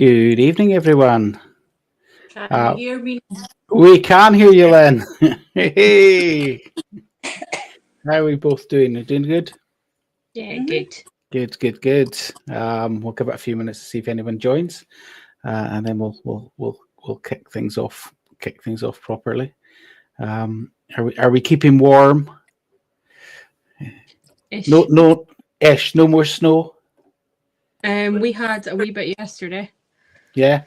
Good evening, everyone. Can you Uh, hear me? we can hear you, Len. Hey, how are we both doing? You doing good? Yeah, good. Good. We'll give it a few minutes to see if anyone joins, and then we'll kick things off. Kick things off properly. Are we keeping warm? Ish. No, ish. No more snow. We had a wee bit yesterday. Yeah,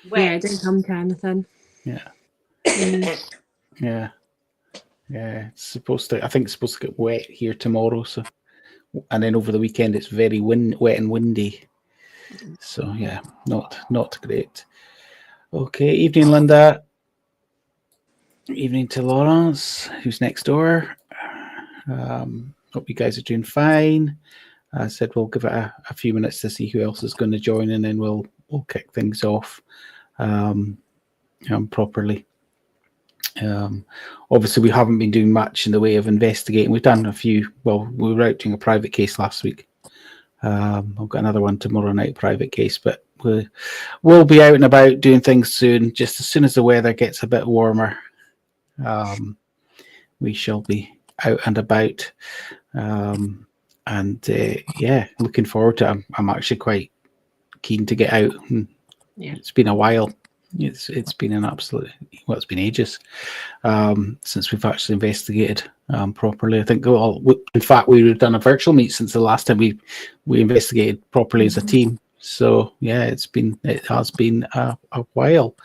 Yeah, it didn't come to anything. yeah, Mm, yeah. It's supposed to. I think it's supposed to get wet here tomorrow. So, and then over the weekend it's very wet and windy. So yeah, not great. Okay, evening, Linda. Evening to Lawrence, who's next door. Hope you guys are doing fine. I said we'll give it a few minutes to see who else is going to join, and then we'll kick things off properly. Obviously, we haven't been doing much in the way of investigating. We've done a few. Well, we were out doing a private case last week. I've got another one tomorrow night, private case, but we'll be out and about doing things soon. Just as soon as the weather gets a bit warmer, we shall be out and about. Yeah, looking forward to it. I'm actually quite keen to get out. yeah. It's been a while. It's been an absolute, well, it's been ages since we've actually investigated properly. I think, in fact, we've done a virtual meet since the last time we investigated properly as a team. So yeah, it has been a while.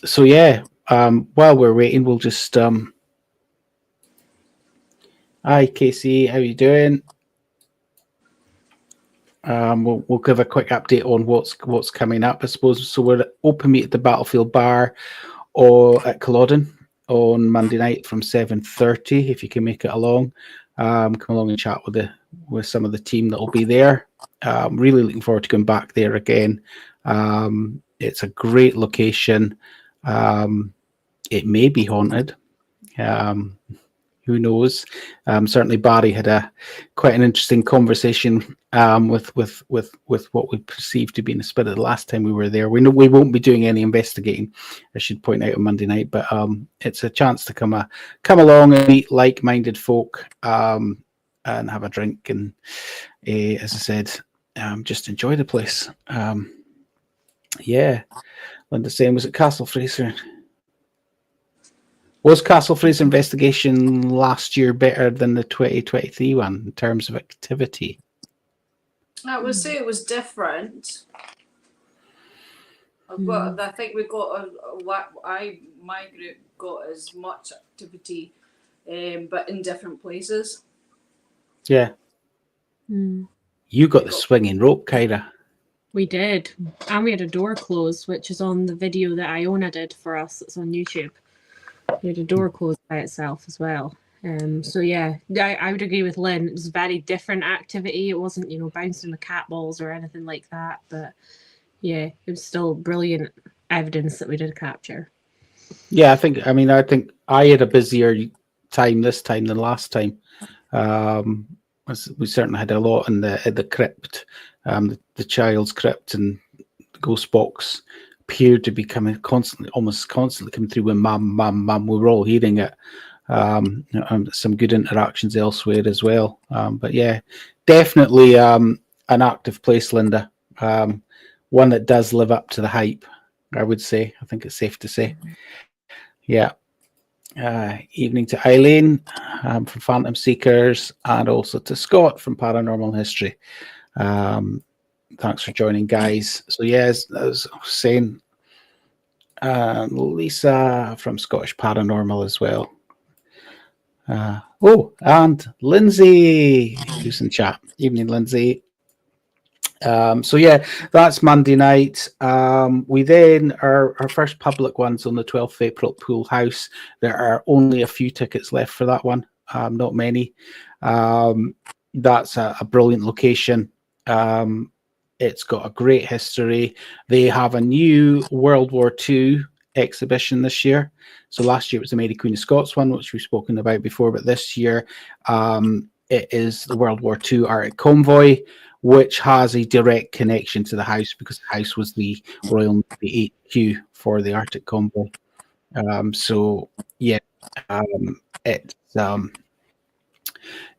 So yeah, while we're waiting, we'll just hi Casey, how you doing? We'll give a quick update on what's coming up, I suppose. So we're at open meet at the Battlefield Bar or at Culloden on Monday night from 7:30. If you can make it along, come along and chat with some of the team that will be there. Really looking forward to going back there again. It's a great location. It may be haunted. Who knows? Certainly, Barry had quite an interesting conversation with what we perceived to be in the spirit the last time we were there. We know we won't be doing any investigating, I should point out, on Monday night, but it's a chance to come along and meet like-minded folk and have a drink and, as I said, just enjoy the place. Yeah, Linda saying, was it Castle Fraser? Was Castle Fraser investigation last year better than the 2023 one in terms of activity? I would say it was different. But I think we got my group got as much activity, but in different places. Yeah. You got the swinging rope, Kyra. We did. And we had a door closed, which is on the video that Iona did for us. It's on YouTube. We had a door closed by itself as well. So yeah, I would agree with Lynn. It was very different activity. It wasn't, bouncing the cat balls or anything like that. But yeah, it was still brilliant evidence that we did capture. Yeah, I think I had a busier time this time than last time. We certainly had a lot in the crypt, the child's crypt, and the ghost box appeared to be almost constantly coming through with mum. We were all hearing it. Some good interactions elsewhere as well. But yeah, definitely an active place, Linda. One that does live up to the hype, I would say. I think it's safe to say. Yeah. Evening to Eileen from Phantom Seekers, and also to Scott from Paranormal History. Thanks for joining, guys. So yes, I was saying, Lisa from Scottish Paranormal as well. And Lindsay, who's in chat. Evening, Lindsay. So yeah, that's Monday night. We then our first public one's on the 12th of April at Pool House. There are only a few tickets left for that one, not many. That's a brilliant location. It's got a great history. They have a new World War II exhibition this year. So last year it was the Mary Queen of Scots one, which we've spoken about before, but this year it is the World War II Arctic Convoy, which has a direct connection to the house because the house was the Royal Navy HQ for the Arctic Convoy. So yeah,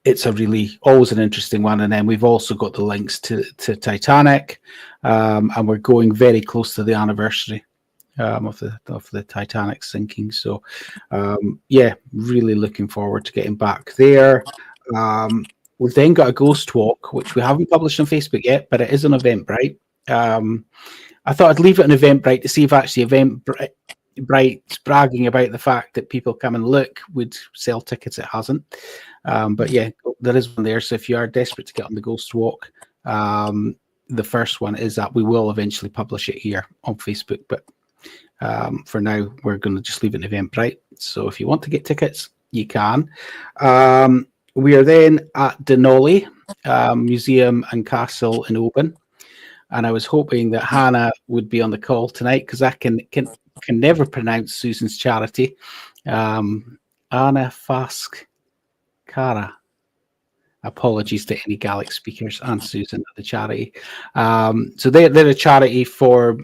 it's a really always an interesting one. And then we've also got the links to Titanic, and we're going very close to the anniversary of the Titanic sinking. So yeah, really looking forward to getting back there. We've then got a ghost walk, which we haven't published on Facebook yet, but it is on Eventbrite. I thought I'd leave it on Eventbrite to see if actually Eventbrite's bragging about the fact that people come and look would sell tickets. It hasn't. But yeah, there is one there. So if you are desperate to get on the ghost walk, the first one is that we will eventually publish it here on Facebook. But for now, we're going to just leave it in Eventbrite. So if you want to get tickets, you can. We are then at Denali Museum and Castle in Oban. And I was hoping that Hannah would be on the call tonight because I can never pronounce Susan's charity. Anna Fask Cara. Apologies to any Gaelic speakers and Susan at the charity. So they're a charity for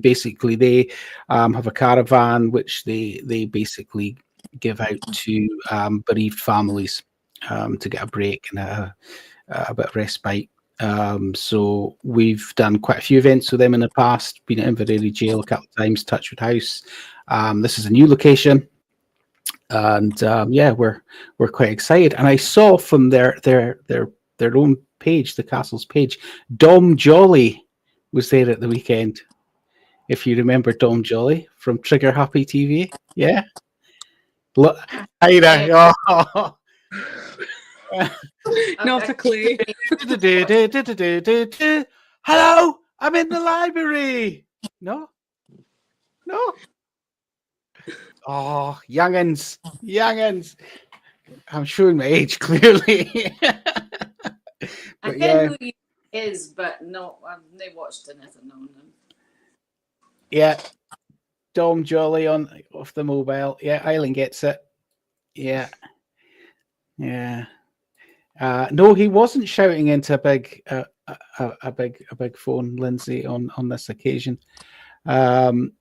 basically they have a caravan which they basically give out to bereaved families to get a break and a bit of respite. So we've done quite a few events with them in the past, been at Inverary Jail a couple of times, Touchwood House. This is a new location. And yeah, we're quite excited. And I saw from their own page, the castle's page, Dom Jolly was there at the weekend. If you remember Dom Jolly from Trigger Happy TV, yeah. Look, oh. Not a clue. Hello, I'm in the library. No. Oh, youngins. I'm showing my age clearly. I can know he is, but no, I've never watched anything on him. Yeah, Dom Jolly off the mobile. Yeah, Highland gets it. Yeah. No, he wasn't shouting into a big phone, Lindsay, on this occasion. And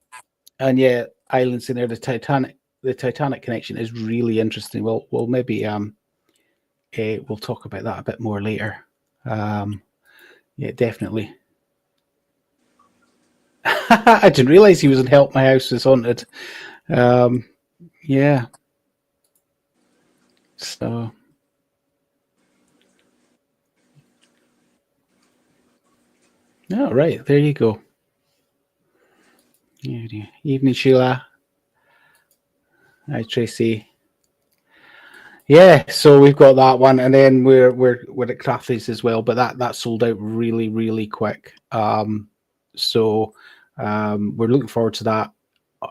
yeah, Islands in there. The Titanic connection is really interesting. We'll maybe we'll talk about that a bit more later. Yeah, definitely. I didn't realize he was in Help My House is Haunted. Yeah. So. Oh, right. There you go. Yeah, evening, Sheila. Hi, Tracy. Yeah, so we've got that one, and then we're at Crafties as well, but that sold out really, really quick. So we're looking forward to that.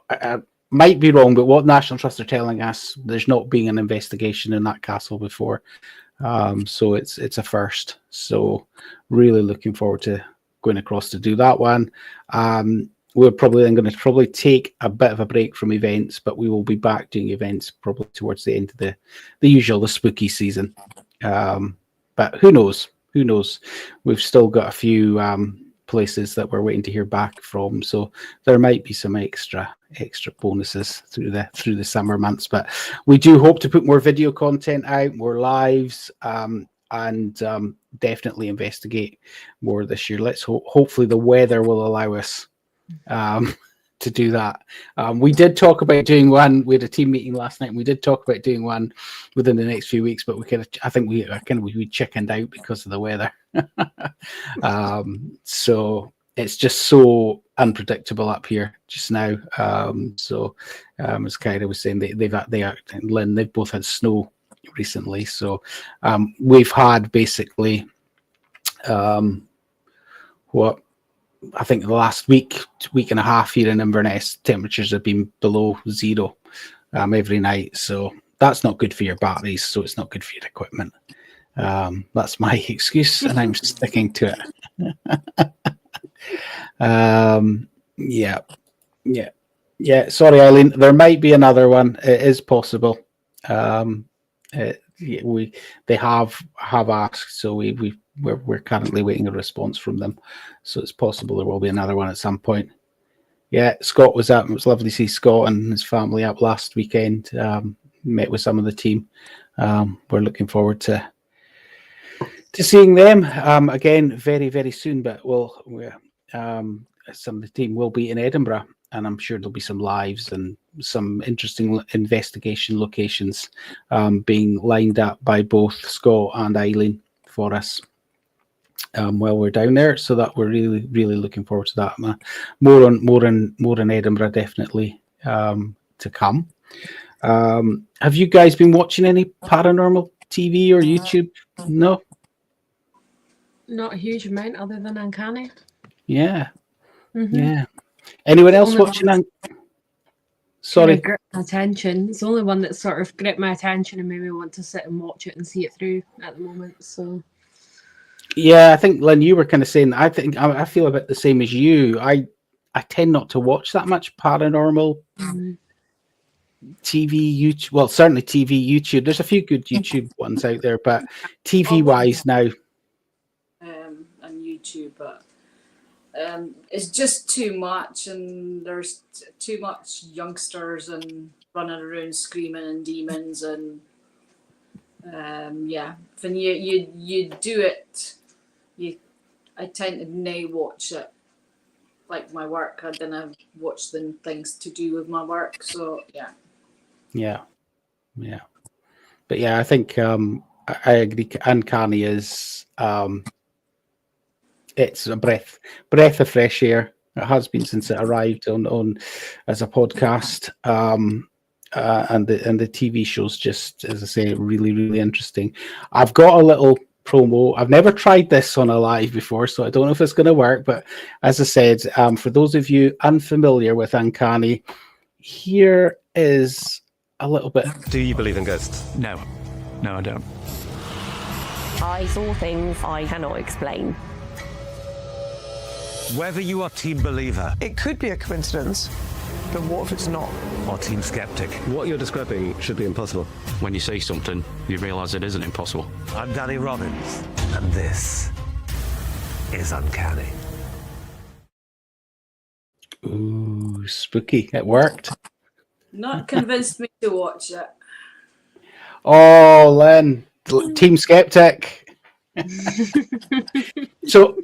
I might be wrong, but what National Trust are telling us, there's not been an investigation in that castle before, so it's a first. So really looking forward to going across to do that one. We're probably then going to take a bit of a break from events, but we will be back doing events probably towards the end of the spooky season. But who knows? We've still got a few places that we're waiting to hear back from, so there might be some extra bonuses through the summer months. But we do hope to put more video content out, more lives, and definitely investigate more this year. Let's hopefully the weather will allow us to do that. We did talk about doing one. We had a team meeting last night, and we did talk about doing one within the next few weeks, but we chickened out because of the weather. So it's just so unpredictable up here just now. As Kyra was saying, they've both had snow recently. So we've had basically I think the last week and a half here in Inverness, temperatures have been below 0 every night. So that's not good for your batteries. So it's not good for your equipment. That's my excuse, and I'm sticking to it. Yeah. Sorry, Eileen. There might be another one. It is possible. they have asked, so we're currently waiting a response from them. So it's possible there will be another one at some point. Yeah, Scott was up. It was lovely to see Scott and his family up last weekend. Met with some of the team. We're looking forward to seeing them again very, very soon. But some of the team will be in Edinburgh, and I'm sure there'll be some lives and some interesting investigation locations being lined up by both Scott and Eileen for us while we're down there. So that we're really, really looking forward to that. More in Edinburgh, definitely to come. Have you guys been watching any paranormal TV or YouTube? No. Not a huge amount, other than Uncanny. Yeah. Mm-hmm. Yeah. Anyone else watching? Sorry. Gripped my attention. It's the only one that sort of gripped my attention and made me want to sit and watch it and see it through at the moment. So. Yeah, I think Lynn, you were kind of saying. I think I feel a bit the same as you. I tend not to watch that much paranormal TV, YouTube. Well, certainly TV, YouTube. There's a few good YouTube ones out there, but TV wise now. And YouTube, but it's just too much, and there's too much youngsters and running around screaming and demons, and yeah, when you do it, I tend to now watch it like my work. I don't watch the things to do with my work, so yeah. But yeah, I think I agree. Uncanny is it's a breath of fresh air. It has been since it arrived on as a podcast, and the TV show's just, as I say, really, really interesting. I've got a little promo. I've never tried this on a live before, so I don't know if it's going to work. But as I said, for those of you unfamiliar with Uncanny, here is a little bit. Do you believe in ghosts? No, I don't. I saw things I cannot explain. Whether you are team believer It could be a coincidence, but what if it's not? or team skeptic, what you're describing should be impossible. When you see something, you realise it isn't impossible. I'm Danny Robbins, and this is Uncanny. Ooh, spooky. It worked. Not convinced me to watch it. Oh, Lynn, team skeptic. So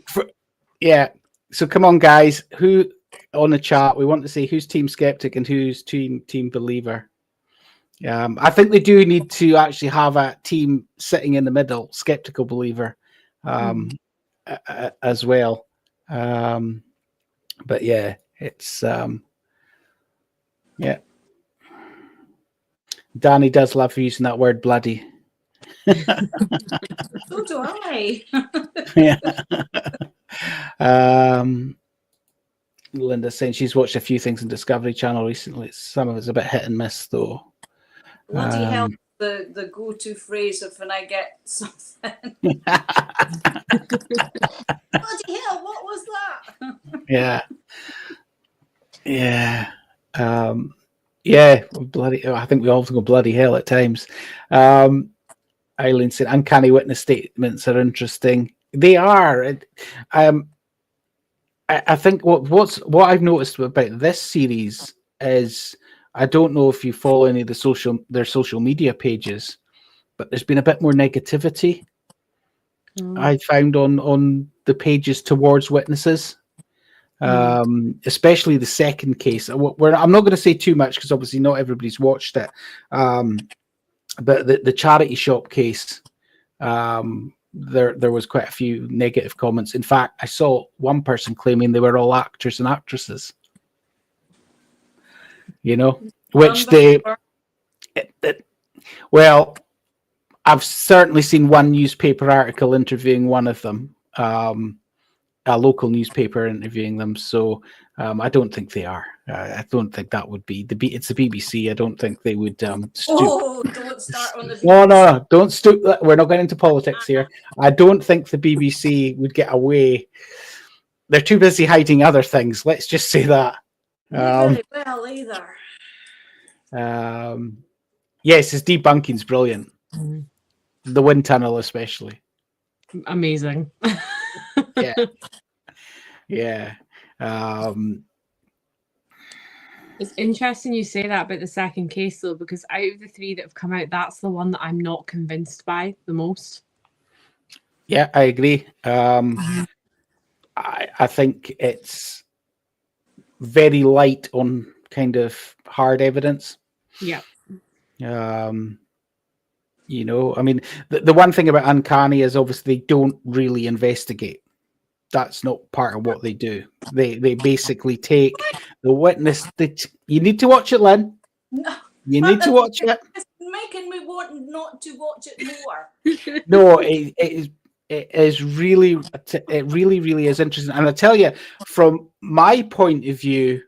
come on, guys. Who on the chat? We want to see who's team skeptic and who's team believer. I think they do need to actually have a team sitting in the middle, skeptical believer, as well. But yeah, it's yeah. Danny does love using that word bloody. So do I. Yeah. Linda's saying she's watched a few things on Discovery Channel recently. Some of it's a bit hit and miss, though. Bloody hell, the go-to phrase of when I get something. Bloody hell, what was that? Yeah. Yeah. Bloody. I think we all go bloody hell at times. Eileen said, "Uncanny witness statements are interesting. They are. I think what I've noticed about this series is, I don't know if you follow any of their social media pages, but there's been a bit more negativity. I found on the pages towards witnesses, especially the second case. I'm not going to say too much because obviously not everybody's watched it, but the charity shop case. There was quite a few negative comments. In fact, I saw one person claiming they were all actors and actresses. Which well, I've certainly seen one newspaper article interviewing one of them, a local newspaper interviewing them. So I don't think they are. I don't think that would be it's the BBC. I don't think they would stoop. Oh, don't start on the BBC. No, don't stoop. We're not getting into politics here. I don't think the BBC would get away. They're too busy hiding other things. Let's just say that. Very well either. Yes, his debunking's brilliant. the wind tunnel especially. Amazing. Yeah. Yeah. It's interesting you say that about the second case, though, because out of the 3 that have come out, that's the one that I'm not convinced by the most. Yeah, I agree. I think it's very light on kind of hard evidence. Yeah. You know, I mean, the one thing about Uncanny is obviously they don't really investigate. That's not part of what they do. They basically take the witness. You need to watch it, Lynn. No, You need to watch it. it's making me want not to watch it more. No, it is really, it really is interesting. And I tell you, from my point of view,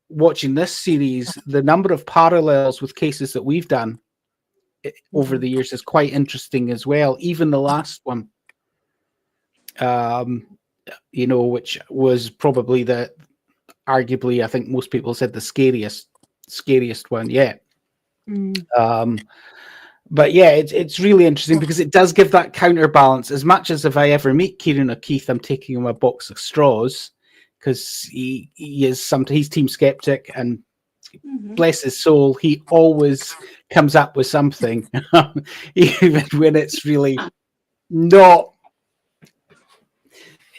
watching this series, the number of parallels with cases that we've done over the years is quite interesting as well. Even the last one, you know, which was probably arguably, I think most people said the scariest one yet. But yeah, it's really interesting because it does give that counterbalance. As much as if I ever meet Kieran O'Keefe, I'm taking him a box of straws because he's team skeptic, and bless his soul, he always comes up with something, even when it's really not.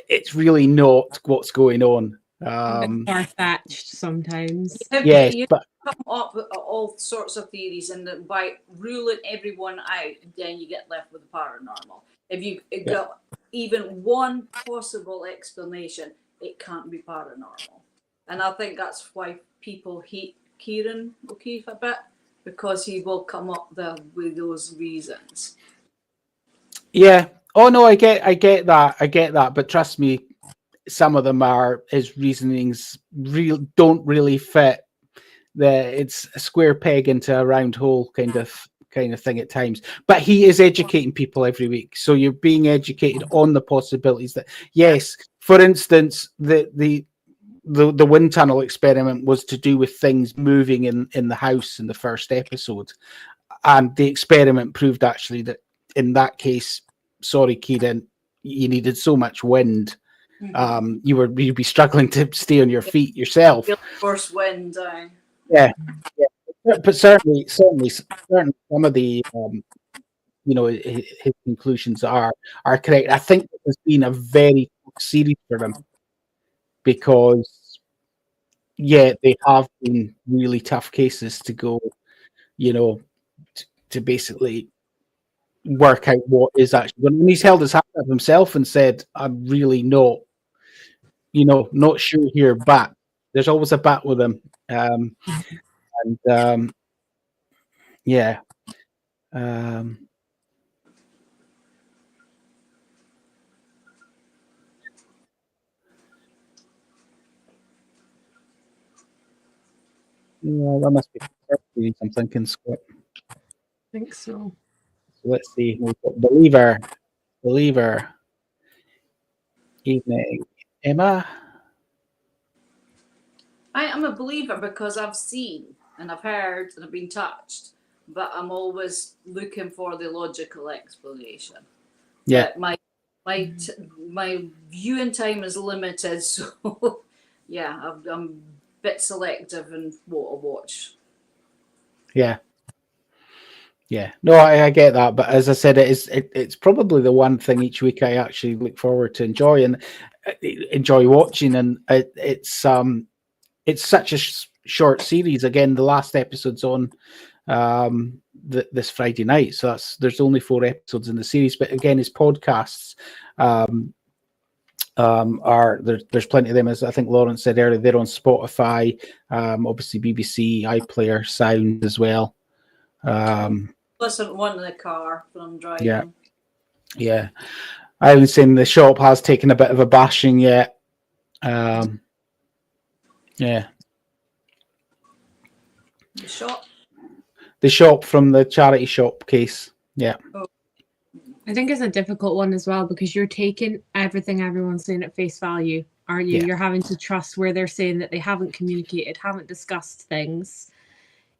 It's really not what's going on. Far-fetched sometimes. Yes, you but come up with all sorts of theories, and by ruling everyone out, then you get left with the paranormal. If you got even one possible explanation, it can't be paranormal. And I think that's why people hate Kieran O'Keefe a bit, because he will come up with those reasons. yeah. Oh no, I get that. But trust me, some of them his reasonings don't really fit. It's a square peg into a round hole kind of thing at times. But he is educating people every week, so you're being educated on the possibilities that, yes, for instance, the wind tunnel experiment was to do with things moving in the house in the first episode, and the experiment proved actually that in that case, sorry, Kieran, you needed so much wind. You'd be struggling to stay on your feet yourself. Force wind. Yeah, but certainly some of the you know, his conclusions are correct. I think it has been a very tough series for them because they have been really tough cases to go, you know, to basically work out what is actually. When he's held his hand up himself and said, "I'm really not, not sure here," but there's always a bat with him, and yeah. Yeah, that must be I'm thinking, Scott. I think so. So let's see. We've got believer. Evening, Emma. I am a believer because I've seen and I've heard and I've been touched, but I'm always looking for the logical explanation. Yeah. But my viewing time is limited, so yeah, I'm a bit selective in what I watch. Yeah. Yeah. No, I get that, but as I said, it's probably the one thing each week I actually look forward to enjoy watching, and it's such a short series. Again, the last episode's on this Friday night, so there's only 4 episodes in the series. But again, his podcasts there's plenty of them, as I think Lawrence said earlier. They're on Spotify, obviously BBC, iPlayer, Sound as well. Listen to one in the car when I'm driving. Yeah. I was saying the shop has taken a bit of a bashing yet. Yeah. The shop from the charity shop case. Yeah. I think it's a difficult one as well because you're taking everything everyone's saying at face value, aren't you? Yeah. You're having to trust where they're saying that they haven't communicated, haven't discussed things.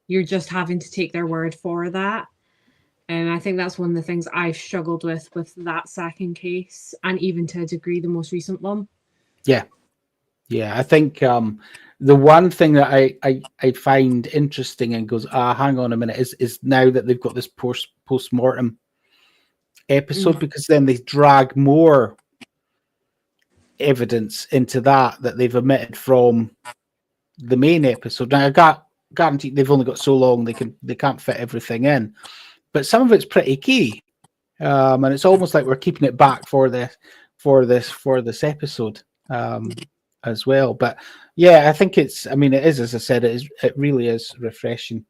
You're just having to take their word for that. And I think that's one of the things I've struggled with that second case, and even to a degree the most recent one. Yeah. I think the one thing that I find interesting and goes, hang on a minute, is now that they've got this post-mortem episode, because then they drag more evidence into that they've omitted from the main episode. Now, I guarantee they've only got so long they can't fit everything in, but some of it's pretty key, and it's almost like we're keeping it back for this episode as well. But yeah, I think it is, as I said, it really is refreshing.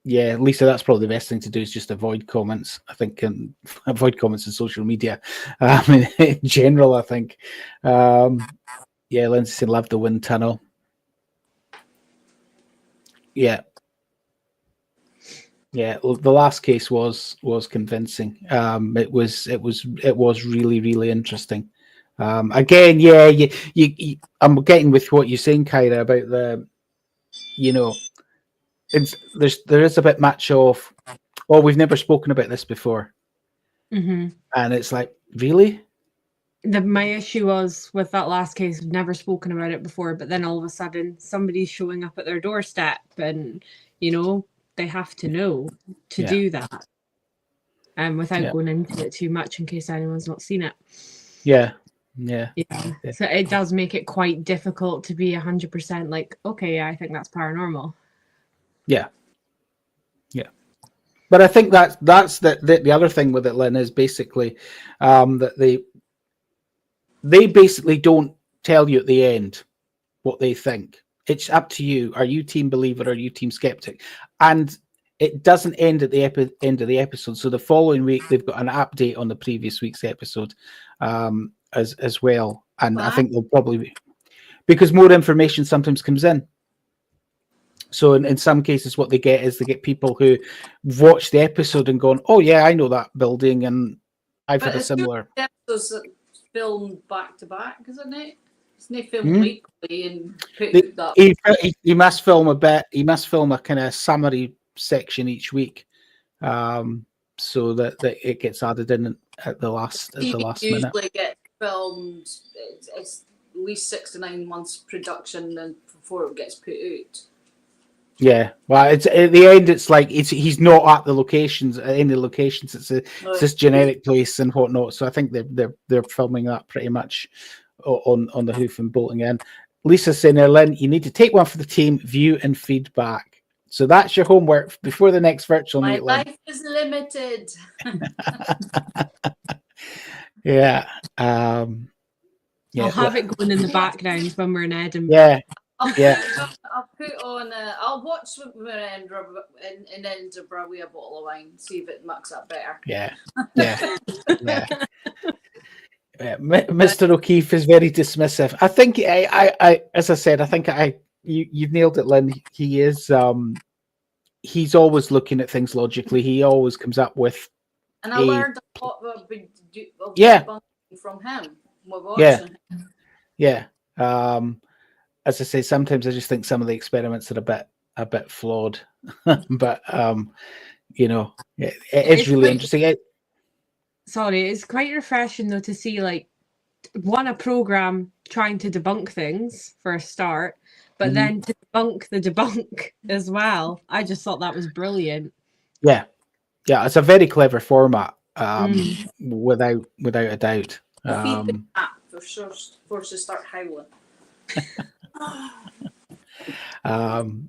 Yeah, Lisa, that's probably the best thing to do is just avoid comments. I think, and avoid comments on social media. In general, I think. Yeah, Lindsay said, "Love the wind tunnel." Yeah, the last case was convincing. It was really interesting. Again, yeah, you I'm getting with what you're saying, Kyra, about the, there is a bit much of, oh, we've never spoken about this before, and it's like, really? My issue was with that last case, I've never spoken about it before, but then all of a sudden somebody's showing up at their doorstep, and they have to know to do that, without going into it too much in case anyone's not seen it. Yeah. So it does make it quite difficult to be 100% like, okay, I think that's paranormal. Yeah. But I think that's the other thing with it, Lynn, is basically that they basically don't tell you at the end what they think. It's up to you. Are you team believer or are you team skeptic? And it doesn't end at the end of the episode. So the following week, they've got an update on the previous week's episode as well. And I think they'll probably be, because more information sometimes comes in. So in some cases, what they get is they get people who watch the episode and gone, "Oh yeah, I know that building, and I've had a similar." Episodes filmed back to back, isn't it? It's not filmed weekly and put that. He must film a bit. He must film a kind of summary section each week, so that it gets added in at the last minute. Usually get filmed. It's at least 6 to 9 months production and before it gets put out. Yeah, well, it's at the end. It's like he's not at the locations, at any locations. It's this generic place and whatnot. So I think they're filming that pretty much on the hoof and bolting in. Lisa's saying, Lynn, you need to take one for the team, view and feedback. So that's your homework before the next virtual meet. My life is limited. Yeah. I'll have it going in the background when we're in Edinburgh. Yeah. I'll put on. I'll watch when we're in Edinburgh with a bottle of wine, see if it mucks up better. Yeah. Mr. O'Keefe is very dismissive. I think I as I said, I think you've nailed it, Lynn. He is. He's always looking at things logically. He always comes up with. And I learned a lot of from him. Yeah. As I say, sometimes I just think some of the experiments are a bit flawed, but it is really interesting. Sorry, it's quite refreshing though to see a program trying to debunk things for a start, but then to debunk the debunk as well. I just thought that was brilliant. Yeah, it's a very clever format, without a doubt. For sure, forced to start Highland.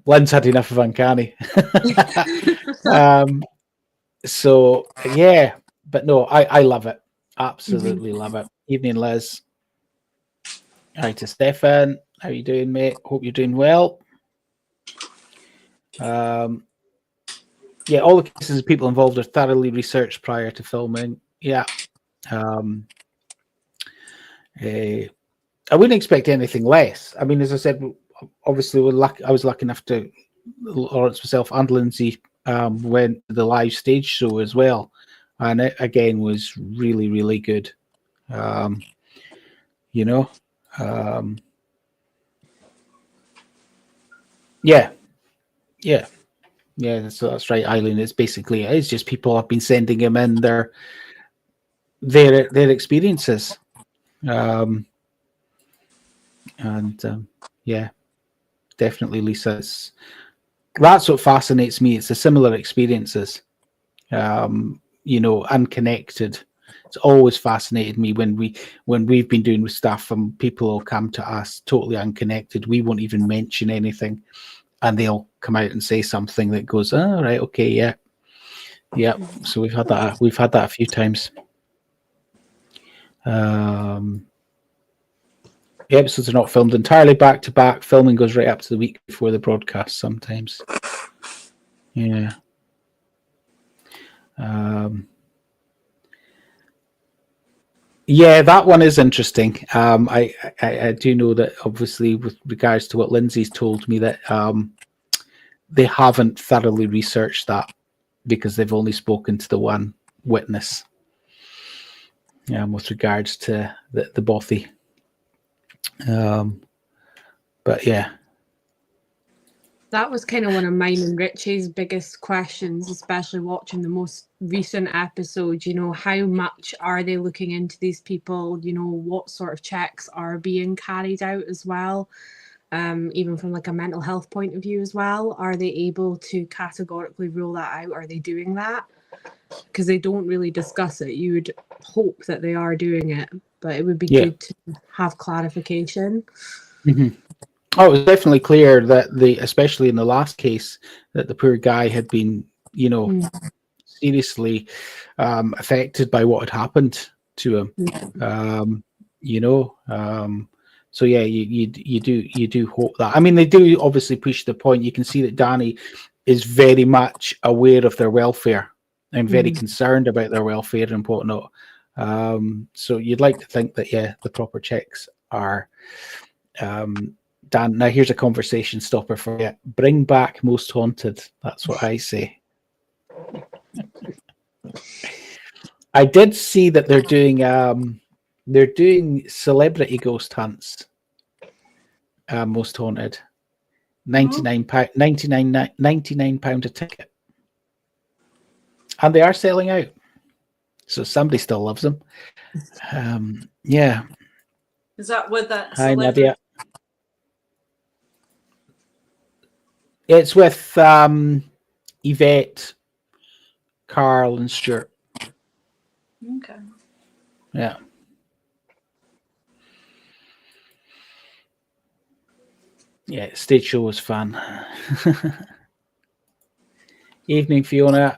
Lynn's had enough of Uncanny. So yeah, but no, I love it. Absolutely love it. Evening, Liz. Hi to Stefan. How you doing, mate? Hope you're doing well. Yeah, all the cases of people involved are thoroughly researched prior to filming. Yeah. I wouldn't expect anything less. I mean, as I said, obviously I was lucky enough to, Lawrence, myself, and Lindsay went to the live stage show as well, and it again was really, really good. Yeah, so that's right, Eileen. It's just people have been sending him in their experiences. Yeah, definitely, Lisa. That's what fascinates me. It's the similar experiences, unconnected. It's always fascinated me when we've been doing stuff and people will come to us totally unconnected. We won't even mention anything, and they'll come out and say something that goes, "Oh, right, okay, yeah, yeah." So we've had that. We've had that a few times. The episodes are not filmed entirely back to back. Filming goes right up to the week before the broadcast sometimes. Yeah. Yeah, that one is interesting. I do know that, obviously, with regards to what Lindsay's told me, that they haven't thoroughly researched that because they've only spoken to the one witness with regards to the bothy. But yeah. That was kind of one of mine and Richie's biggest questions, especially watching the most recent episode. How much are they looking into these people? What sort of checks are being carried out as well? Even from like a mental health point of view as well. Are they able to categorically rule that out? Are they doing that? Because they don't really discuss it. You would hope that they are doing it, but it would be good to have clarification. Mm-hmm. Oh, it was definitely clear that especially in the last case, that the poor guy had been, seriously affected by what had happened to him. So yeah, you do hope that. I mean, they do obviously push the point. You can see that Danny is very much aware of their welfare and very concerned about their welfare and whatnot. So you'd like to think that the proper checks are done. Now here's a conversation stopper for you. Bring back Most Haunted. That's what I say. I did see that they're doing celebrity ghost hunts. Most Haunted, £99 a ticket, and they are selling out. So somebody still loves them. Yeah. Is that with that Hi, celebrity? Nadia. It's with Yvette, Carl, and Stuart. Okay. Yeah. Yeah, stage show was fun. Evening, Fiona.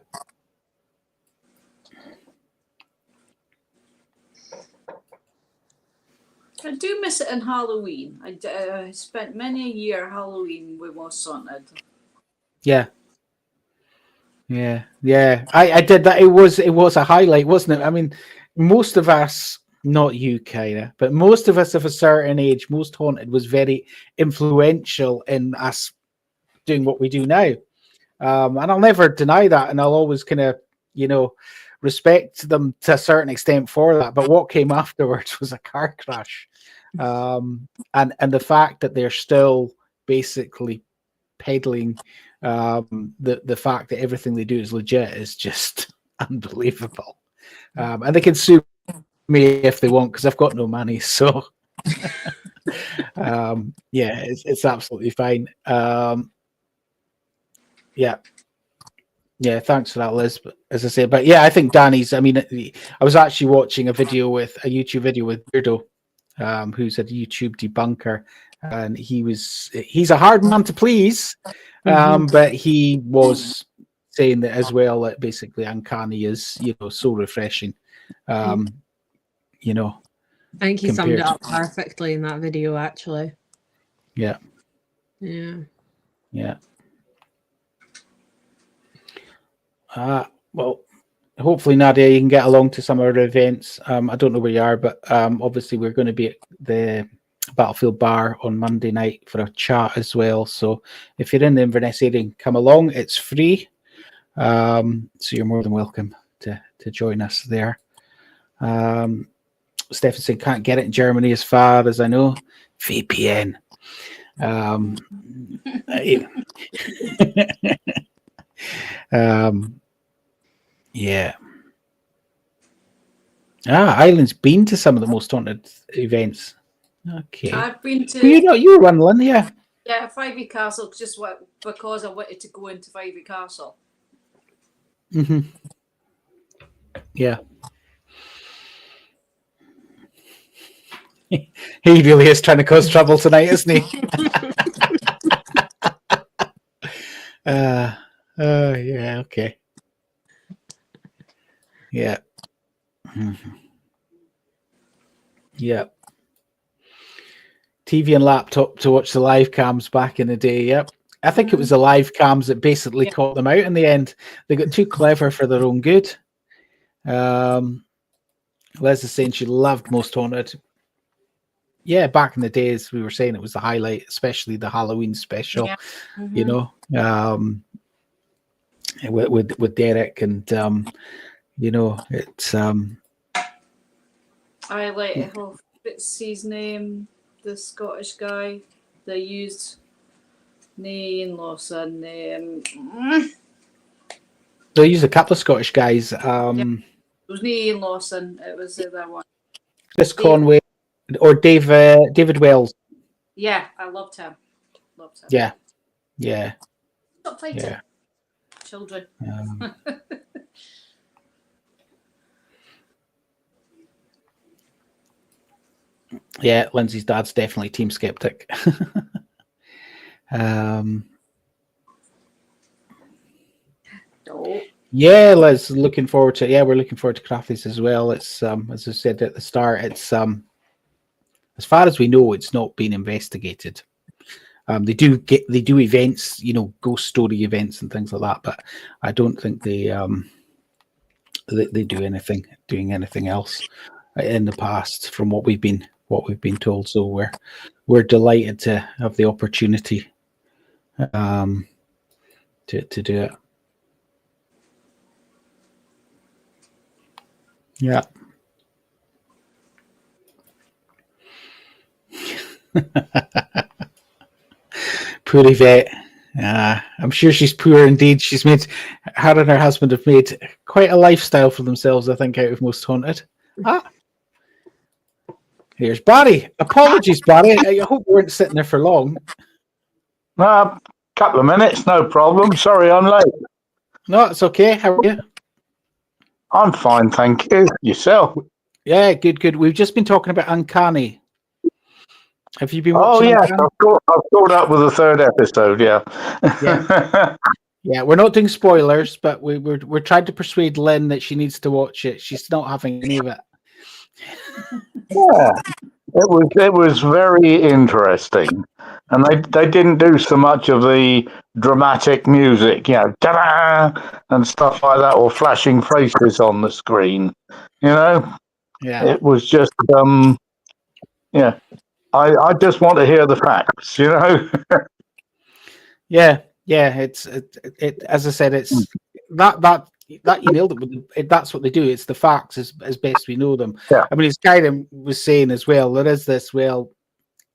I do miss it in Halloween. I spent many a year Halloween with Most Haunted. Yeah. I did that. It was a highlight, wasn't it? I mean, most of us, not you, Kyra, but most of us of a certain age, Most Haunted was very influential in us doing what we do now. And I'll never deny that, and I'll always kind of, respect them to a certain extent for that. But what came afterwards was a car crash, and the fact that they're still basically peddling the fact that everything they do is legit is just unbelievable. And they can sue me if they want because I've got no money. So it's absolutely fine. Yeah, thanks for that, Liz. But as I say, I think Danny's. I mean, I was actually watching a YouTube video with Beardo, who's a YouTube debunker, and he's a hard man to please, but he was saying that as well, that basically uncanny is so refreshing. I think he summed it up perfectly in that video, actually. Yeah. Well, hopefully, Nadia, you can get along to some of our events. I don't know where you are, but obviously we're going to be at the Battlefield Bar on Monday night for a chat as well. So if you're in the Inverness area, come along. It's free. So you're more than welcome to join us there. Stephenson can't get it in Germany as far as I know. VPN. Yeah. Highland's been to some of the most haunted events. Okay. I've been to Well, you were one, Lynn, yeah. Fyvie Castle because I wanted to go into Fyvie Castle. Mm-hmm. Yeah. He really is trying to cause trouble tonight, isn't he? Yeah, okay. Yeah. Mm-hmm. Yeah. TV and laptop to watch the live cams back in the day. Yep. I think it was the live cams that basically caught them out in the end. They got too clever for their own good. Les is saying she loved Most Haunted. Yeah, back in the days, we were saying it was the highlight, especially the Halloween special. Yeah. Mm-hmm. You know, with Derek and you know, it's I like what's his name, the Scottish guy. They used Ian Lawson. They used a couple of Scottish guys. It was Ian Lawson. It was the other one. Chris Conway or David Wells. Yeah, I loved him. Yeah. Stop fighting. Yeah. Children. Yeah, Lindsay's dad's definitely Team Skeptic. Oh. Yeah, Liz, looking forward to it. Yeah, we're looking forward to Crafties as well. It's as I said at the start, it's as far as we know, it's not been investigated. They do events, you know, ghost story events and things like that, but I don't think they do doing anything else in the past from what we've been told. So we're delighted to have the opportunity to do it. Yeah. Poor Yvette. I'm sure she's poor indeed. Her and her husband have made quite a lifestyle for themselves, I think, out of Most Haunted. Here's Barry. Apologies, Barry. I hope we weren't sitting there for long. Couple of minutes, no problem. Sorry, I'm late. No, it's okay. How are you? I'm fine, thank you. Yourself? Yeah, good. We've just been talking about Uncanny. Have you been watching? Oh, yes. I've caught up with the third episode, yeah. Yeah, we're not doing spoilers, but we're trying to persuade Lynn that she needs to watch it. She's not having any of it. Yeah, it was very interesting, and they didn't do so much of the dramatic music, you know, ta-da! And stuff like that, or flashing faces on the screen. You know, it was just I just want to hear the facts. You know. Yeah. It's as I said, it's that you nailed it. That's what they do. It's the facts as best we know them. Yeah. I mean, as Karen was saying as well, there is this,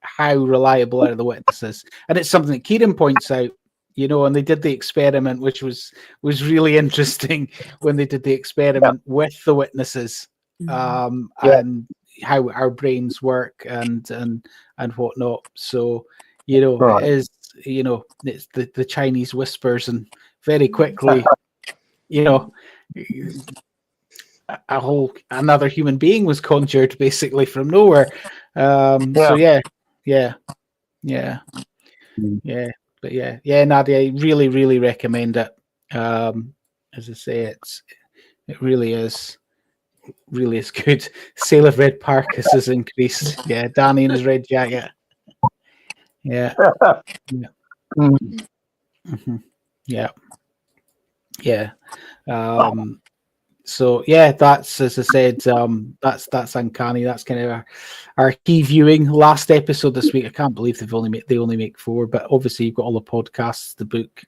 how reliable are the witnesses? And it's something that Kieran points out, you know, and they did the experiment, which was really interesting when they did the experiment with the witnesses, and how our brains work and whatnot. So, you know, It is, you know, it's the Chinese whispers, and very quickly, you know, another human being was conjured basically from nowhere. So yeah. But yeah, Nadia, I really recommend it. As I say, it really is good. Sale of red parkas has increased. Yeah, Danny in his red jacket. Yeah. Mm-hmm. Yeah. So yeah, that's, as I said, that's Uncanny. That's kind of our key viewing. Last episode this week. I can't believe they only make 4, but obviously you've got all the podcasts, the book,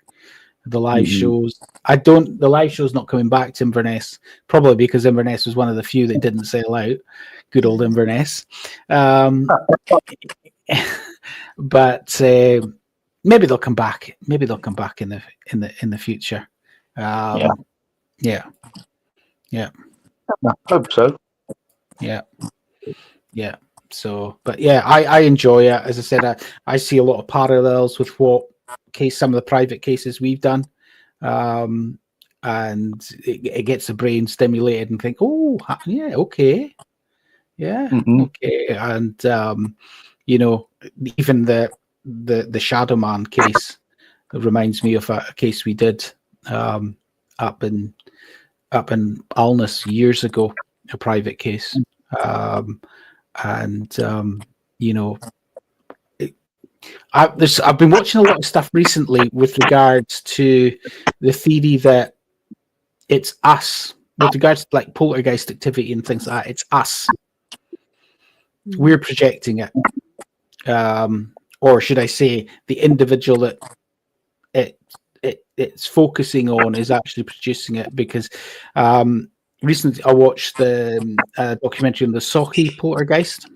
the live shows. The live show's not coming back to Inverness, probably because Inverness was one of the few that didn't sell out. Good old Inverness. But maybe they'll come back. Maybe they'll come back in the future. Yeah. Yeah. Yeah. I hope so. Yeah. Yeah. So, but yeah, I enjoy it. As I said, I see a lot of parallels with some of the private cases we've done. And it gets the brain stimulated and think, oh, yeah, okay. Yeah. Mhm. Okay. And, even the Shadow Man case reminds me of a case we did up in Alness years ago, a private case. I've been watching a lot of stuff recently with regards to the theory that it's us, with regards to like poltergeist activity and things like that. It's us. We're projecting it. Or should I say the individual that it's focusing on is actually producing it, because recently I watched the documentary on the Sochi poltergeist,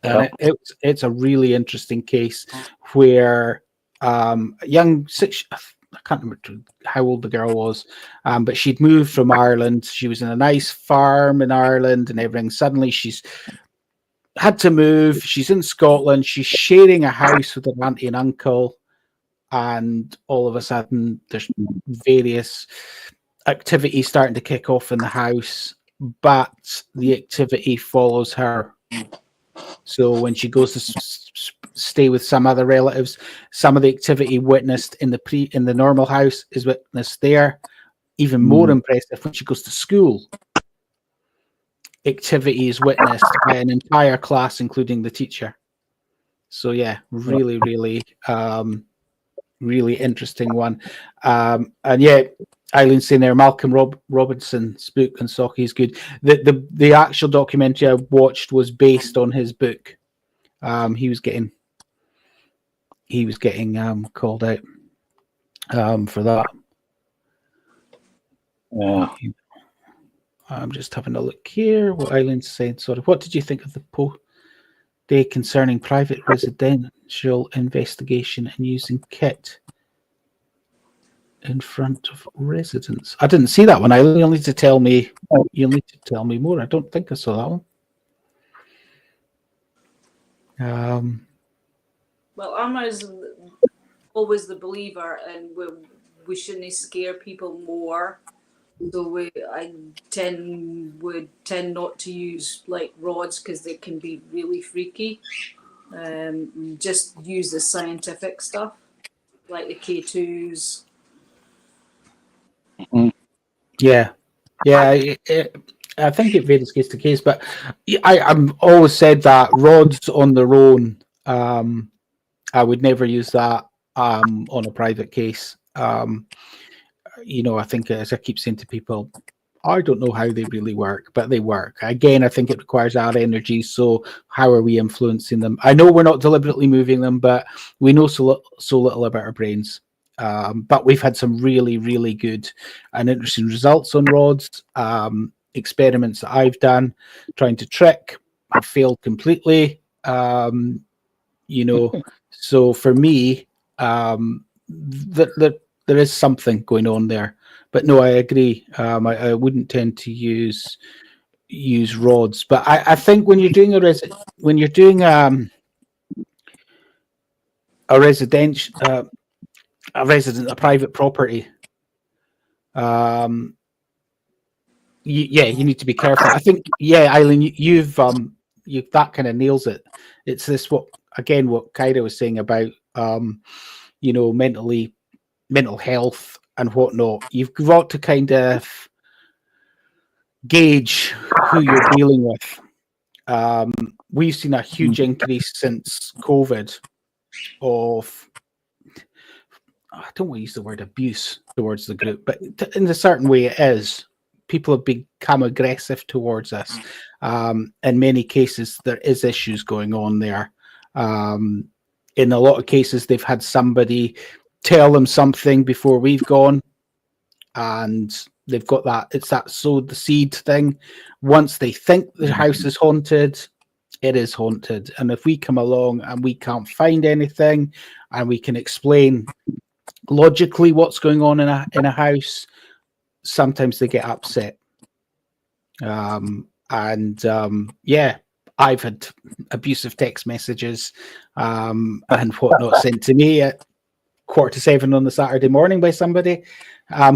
and it's a really interesting case where a young I can't remember how old the girl was, but she'd moved from Ireland. She was in a nice farm in Ireland and everything. Suddenly she's had to move. She's in Scotland. She's sharing a house with her auntie and uncle. And all of a sudden, there's various activities starting to kick off in the house, but the activity follows her. So when she goes to stay with some other relatives, some of the activity witnessed in the normal house is witnessed there. Even more impressive, when she goes to school, activity is witnessed by an entire class, including the teacher. So yeah, really, really. Really interesting one. And yeah, Eileen's saying there, Malcolm Robinson spook and Socky is good. The actual documentary I watched was based on his book. He was getting called out for that. Yeah. I'm just having a look here. What Eileen's saying. Sorry, what did you think of the post day concerning private residential investigation and using kit in front of residents? I didn't see that one. You'll need to tell me. You'll need to tell me more. I don't think I saw that one. Well, I'm always the believer, and we shouldn't scare people more. So I would tend not to use like rods because they can be really freaky. Just use the scientific stuff like the K2s. Yeah. I think it varies case to case, but I'm always said that rods on their own, I would never use that on a private case. I think, as I keep saying to people, I don't know how they really work, but they work. Again, I think it requires our energy. So how are we influencing them? I know we're not deliberately moving them, but we know so little about our brains. But we've had some really, really good and interesting results on rods. Experiments that I've done trying to trick have failed completely. So for me, there is something going on there. But no, I agree. I wouldn't tend to use rods. But I think when you're doing a private property, you need to be careful. I think, Eileen, you've that kind of nails it. It's this what Kyra was saying about mental health and whatnot. You've got to kind of gauge who you're dealing with. We've seen a huge increase since COVID of, I don't want to use the word abuse towards the group, but in a certain way it is. People have become aggressive towards us. In many cases, there is issues going on there. In a lot of cases, they've had somebody tell them something before we've gone, and they've got that. It's that sowed the seed thing. Once they think the house is haunted, it is haunted. And if we come along and we can't find anything, and we can explain logically what's going on in a house, sometimes they get upset. Yeah, I've had abusive text messages and whatnot sent to me at 6:45 on the Saturday morning by somebody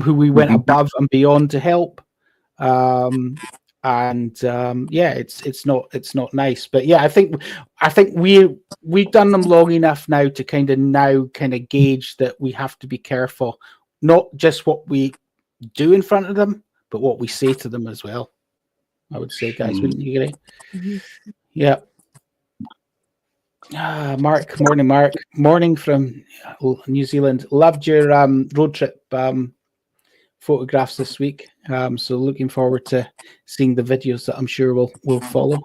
who we went above and beyond to help. Yeah, it's not nice. But yeah, I think we've done them long enough now to kind of gauge that we have to be careful, not just what we do in front of them, but what we say to them as well. I would say, guys, wouldn't you agree? Yeah. Mark, morning, Mark. Morning from New Zealand. Loved your road trip photographs this week. So looking forward to seeing the videos that I'm sure will follow.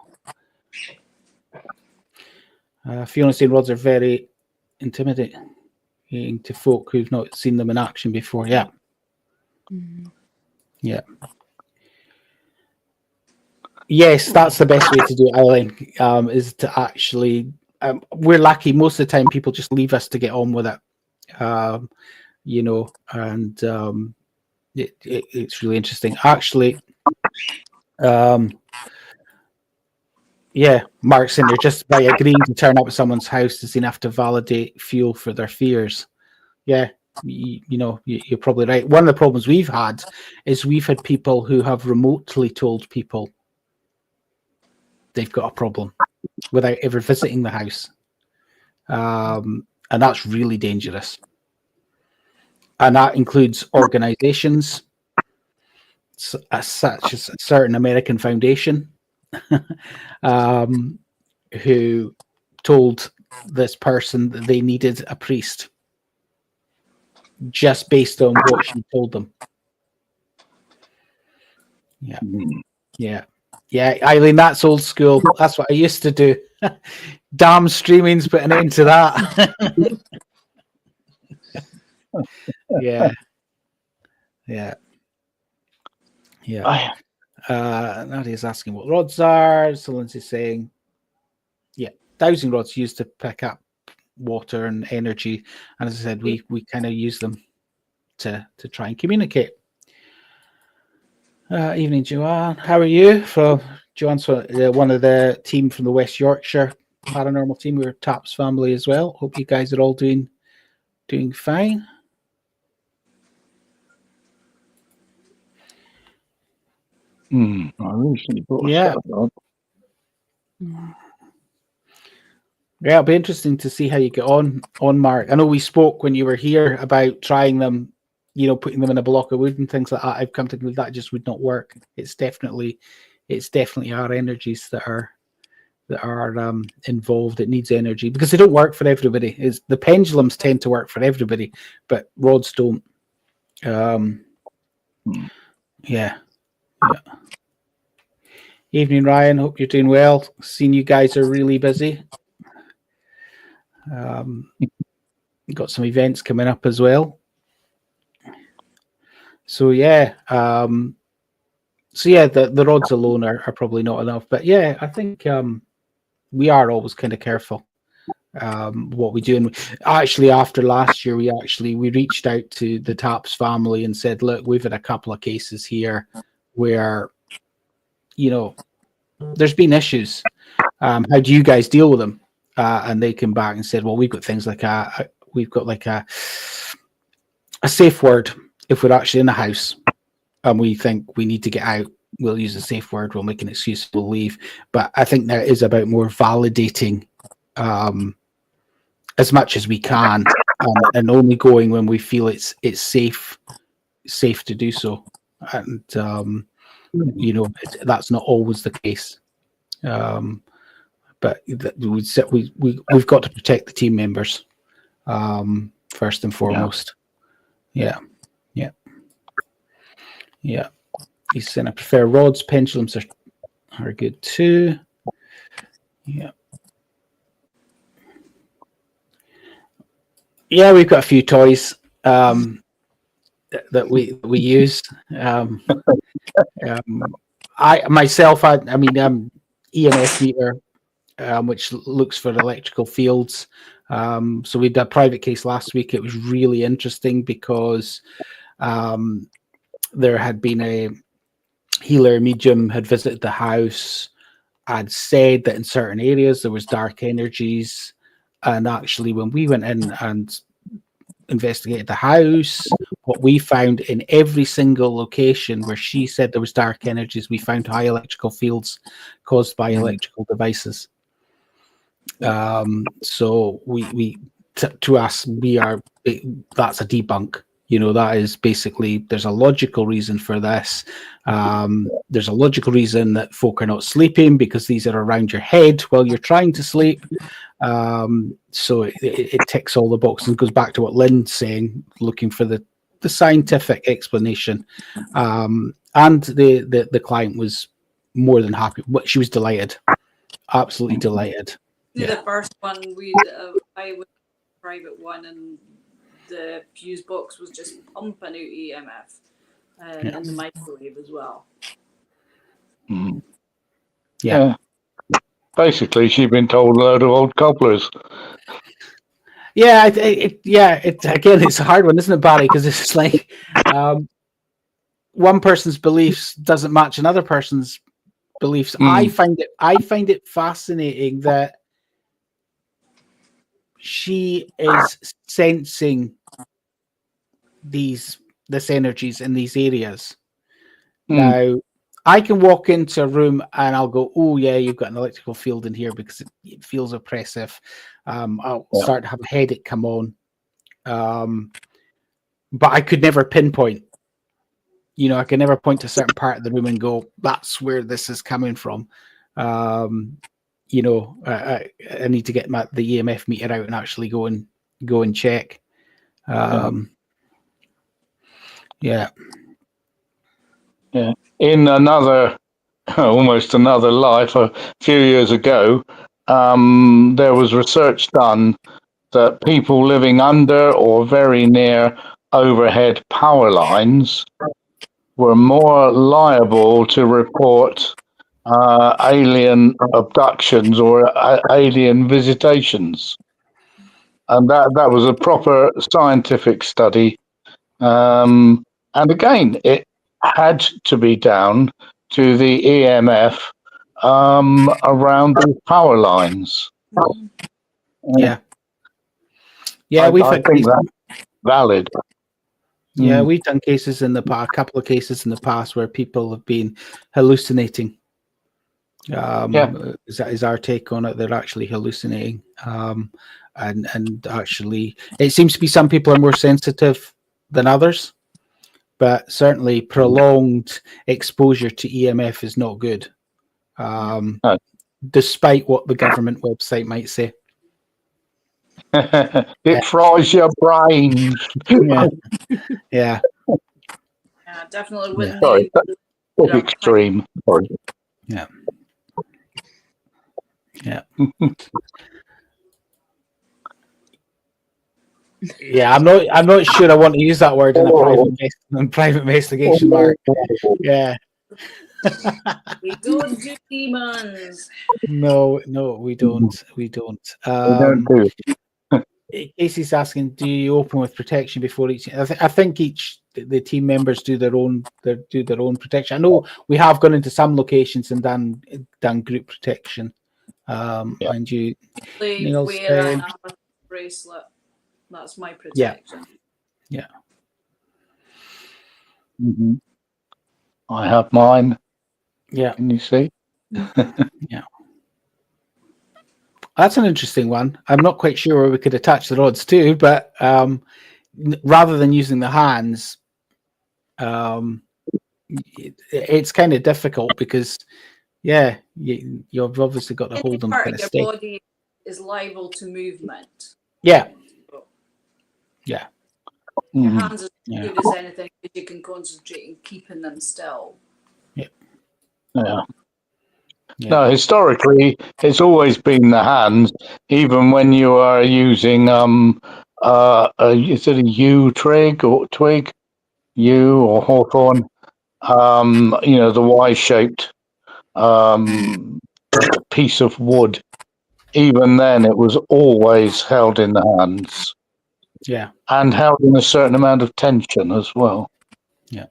Fiona saying rods are very intimidating to folk who've not seen them in action before. Yeah. Yeah. Yes, that's the best way to do it, Eileen, is to actually... we're lucky. Most of the time, people just leave us to get on with it, it's really interesting. Actually, yeah, Mark's in there. Just by agreeing to turn up at someone's house is enough to validate fuel for their fears. Yeah, you're probably right. One of the problems we've had is we've had people who have remotely told people they've got a problem without ever visiting the house. And that's really dangerous. And that includes organizations such as a certain American foundation who told this person that they needed a priest just based on what she told them. Yeah. Yeah. Yeah, Eileen, that's old school. That's what I used to do. Damn streaming's put an end to that. Yeah. Yeah. Yeah. Nadia's asking what rods are. So Lindsay's saying, yeah, dowsing rods used to pick up water and energy. And as I said, we kind of use them to try and communicate. Evening, Joanne. How are you? Joanne's one of the team from the West Yorkshire Paranormal team. We're Taps family as well. Hope you guys are all doing fine. I recently bought Yeah. Yeah, it'll be interesting to see how you get on, Mark. I know we spoke when you were here about trying them, putting them in a block of wood and things like that. I've come to conclude that just would not work. It's definitely our energies that are involved. It needs energy because they don't work for everybody. The pendulums tend to work for everybody, but rods don't. Yeah. Evening, Ryan. Hope you're doing well. Seeing you guys are really busy. Got some events coming up as well. So yeah, the rods alone are probably not enough. But yeah, I think we are always kind of careful what we do. And actually, after last year, we reached out to the Taps family and said, look, we've had a couple of cases here where there's been issues. How do you guys deal with them? And they came back and said, well, we've got things like a safe word. If we're actually in the house and we think we need to get out, we'll use a safe word. We'll make an excuse. We'll leave. But I think that is about more validating as much as we can, and only going when we feel it's safe to do so. And that's not always the case. But we've got to protect the team members first and foremost. Yeah. He's saying I prefer rods. Pendulums are good too. Yeah. Yeah, we've got a few toys that we use. I mean, EMF meter, which looks for electrical fields. So we did a private case last week. It was really interesting because there had been a healer medium had visited the house, had said that in certain areas there was dark energies, and actually when we went in and investigated the house, what we found in every single location where she said there was dark energies, we found high electrical fields caused by electrical devices. So to us, that's a debunk. That is basically, there's a logical reason for this. There's a logical reason that folk are not sleeping because these are around your head while you're trying to sleep. So it ticks all the boxes and goes back to what Lynn's saying, looking for the scientific explanation. And the client was more than happy. She was delighted, absolutely delighted. The first one I was a private one, and the fuse box was just pumping out EMF and the microwave as well. Yeah. Basically, she'd been told a load of old cobblers. Yeah, it's a hard one, isn't it, Barry? Because it's like one person's beliefs doesn't match another person's beliefs. I find it fascinating that she is sensing this energies in these areas. Now, I can walk into a room and I'll go, oh yeah, you've got an electrical field in here because it feels oppressive. I'll start to have a headache come on. But I could never pinpoint. I could never point to a certain part of the room and go, that's where this is coming from. I need to get the EMF meter out and actually go and check. Yeah. In almost another life, a few years ago, there was research done that people living under or very near overhead power lines were more liable to report alien abductions or alien visitations. And that was a proper scientific study. And again, it had to be down to the EMF around the power lines. Yeah, I think that's valid. Yeah, we've done cases in the past, a couple of cases in the past where people have been hallucinating. Is our take on it? They're actually hallucinating, and actually, it seems to be some people are more sensitive than others, but certainly prolonged exposure to EMF is not good, despite what the government website might say. It fries your brain. Yeah, definitely wouldn't. Sorry, that's extreme. Sorry. Yeah. Yeah, I'm not sure I want to use that word in a private investigation, Mark. Yeah. We don't do demons. No, we don't. We don't. Casey's asking, do you open with protection before each? I think the team members do their own protection. I know we have gone into some locations and done group protection. And you wear an amethyst bracelet. That's my protection. Yeah. Mm-hmm. I have mine. Yeah. Can you see? Yeah. That's an interesting one. I'm not quite sure where we could attach the rods to, but rather than using the hands, it's kind of difficult because, you've obviously got to hold them kind of your steady. body is liable to movement. Yeah. Yeah. Your hands are as good as anything because you can concentrate on keeping them still. Yeah. No, historically, it's always been the hands, even when you are using is it a yew twig or hawthorn? The Y-shaped piece of wood even then, it was always held in the hands Yeah. and held in a certain amount of tension as well. Yeah.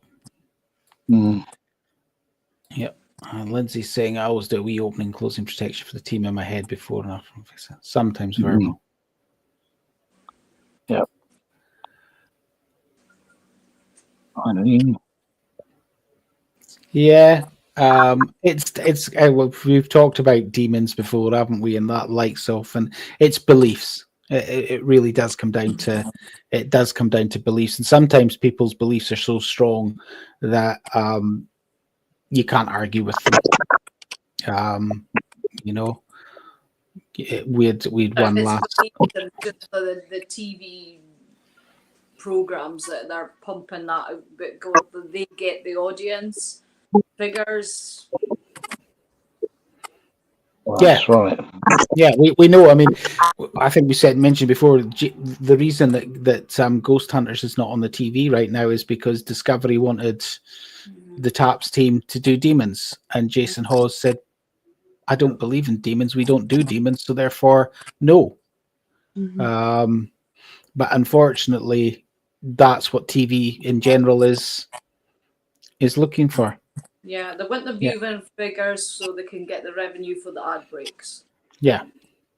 Mm. Yep. Lindsay's saying I always do a wee opening closing protection for the team in my head before and after. Sometimes verbal. Yep. I mean, Yeah. It's well, we've talked about demons before, haven't we? And that likes off, and it's beliefs. It really does come down to beliefs, and sometimes people's beliefs are so strong that you can't argue with them. You know, we'd one It's last. just the TV programs that they're pumping that out, but they get the audience figures. that's right. Yeah, we know. I mean, I think we mentioned before. The reason that Ghost Hunters is not on the TV right now is because Discovery wanted the TAPS team to do demons, and Jason Hawes said, "I don't believe in demons. We don't do demons, so therefore, no." But unfortunately, that's what TV in general is looking for. Yeah, they want the viewing figures so they can get the revenue for the ad breaks. Yeah,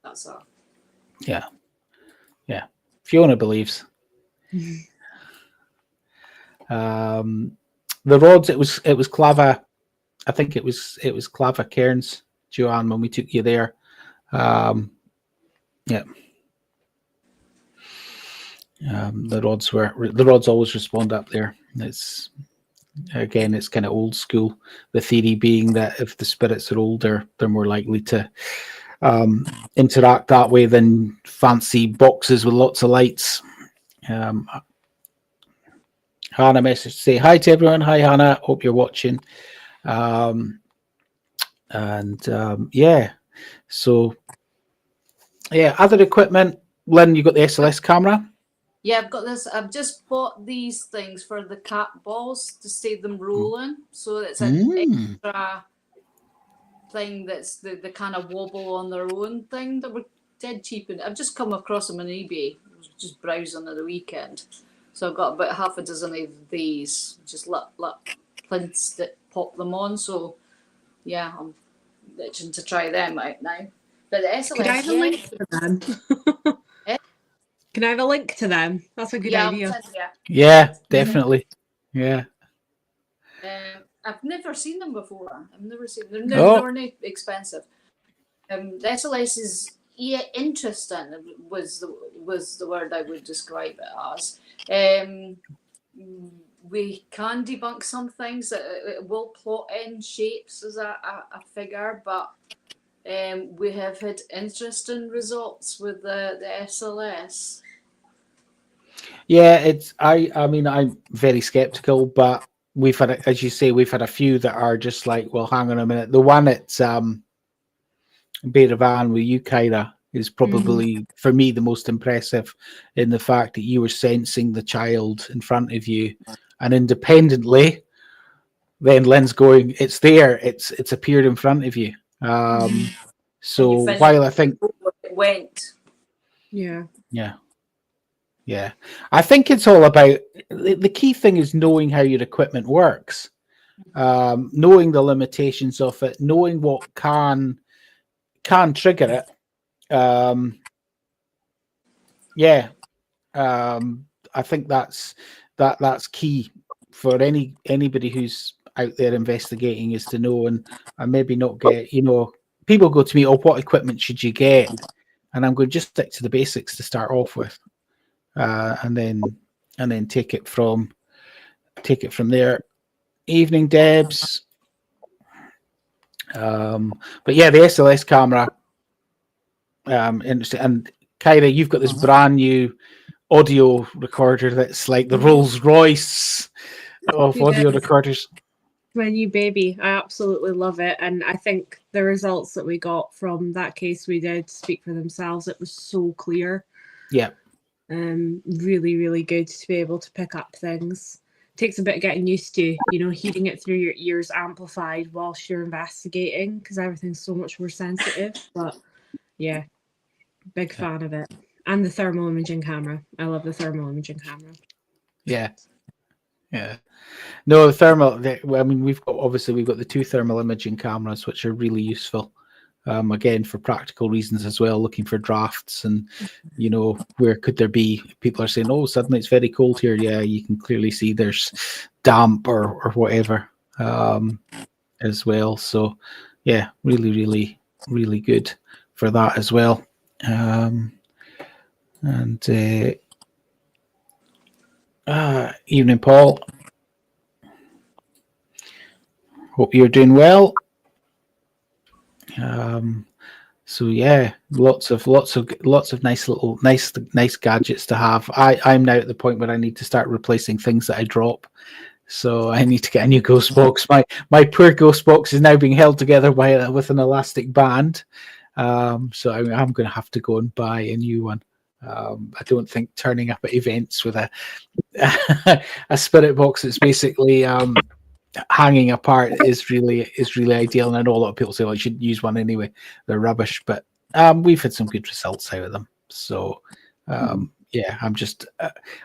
That's all. yeah. Fiona believes. The rods. It was Clava. I think it was Clava Cairns, Joanne, when we took you there. The rods always respond up there. It's kind of old school. The theory being that if the spirits are older, they're more likely to interact that way than fancy boxes with lots of lights. Hannah message to say hi to everyone. Hi Hannah, hope you're watching. Other equipment. Lynn, you got the SLS camera? Yeah, I've got this. I've just bought these things for the cat balls to save them rolling. So it's an extra thing that's the kind of wobble on their own thing that were dead cheap. And I've just come across them on eBay. I was just browsing at the weekend. So I've got about half a dozen of these. Just let Plints pop them on. So yeah, I'm itching to try them out now. But the SLS, Could I have a link to them? Can I have a link to them? That's a good idea. Yeah, definitely. Yeah. I've never seen them before. I've never seen them. They were not expensive. The SLS is interesting. Was the word I would describe it as. We can debunk some things. It will plot in shapes as a figure, but we have had interesting results with the SLS. Yeah, I mean, I'm very skeptical, but we've had, as you say, we've had a few that are just like, well, hang on a minute. The one at Beta Van with you, Kyra, is probably for me the most impressive in the fact that you were sensing the child in front of you, and independently, then Lynn's going, it's there, it's appeared in front of you. So while I think it went, yeah, I think it's all about the key thing is knowing how your equipment works, knowing the limitations of it, knowing what can trigger it. I think that's key for anybody who's out there investigating, is to know and maybe not get, people go to me, oh, what equipment should you get? And I'm going to just stick to the basics to start off with, and then take it from there. Evening, Debs. But yeah, the SLS camera, interesting. And Kyra, you've got this brand new audio recorder that's like the Rolls Royce of audio recorders. My new baby. I absolutely love it. And I think the results that we got from that case we did speak for themselves. It was so clear. Yeah. Really, really good to be able to pick up things. Takes a bit of getting used to, hearing it through your ears amplified whilst you're investigating, because everything's so much more sensitive. But yeah, Big fan of it. And the thermal imaging camera. I love the thermal imaging camera. Yeah. No, thermal. I mean, we've got the 2 thermal imaging cameras, which are really useful. Again, for practical reasons as well, looking for drafts and, where could there be? People are saying, "Oh, suddenly it's very cold here." Yeah, you can clearly see there's damp or whatever as well. So, yeah, really, really, really good for that as well. Evening, Paul. Hope you're doing well. So yeah, lots of nice gadgets to have. I'm now at the point where I need to start replacing things that I drop. So I need to get a new ghost box. My poor ghost box is now being held together with an elastic band. So I'm going to have to go and buy a new one. I don't think turning up at events with a a spirit box that's basically hanging apart is really ideal. And I know a lot of people say, "Well, you shouldn't use one anyway; they're rubbish." But we've had some good results out of them. So yeah, I'm just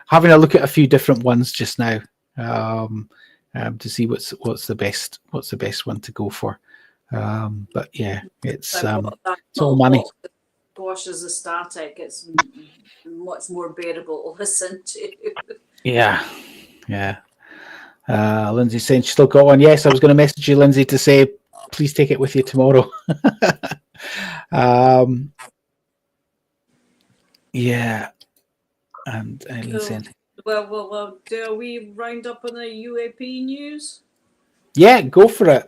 having a look at a few different ones just now to see what's the best one to go for. But yeah, it's all money. Bosch is a static. It's much more bearable to listen to. Yeah. Lindsay's saying she still got one. Yes, I was going to message you, Lindsay, to say please take it with you tomorrow. Yeah. And listen. Well, do we round up on the UAP news? Yeah, go for it.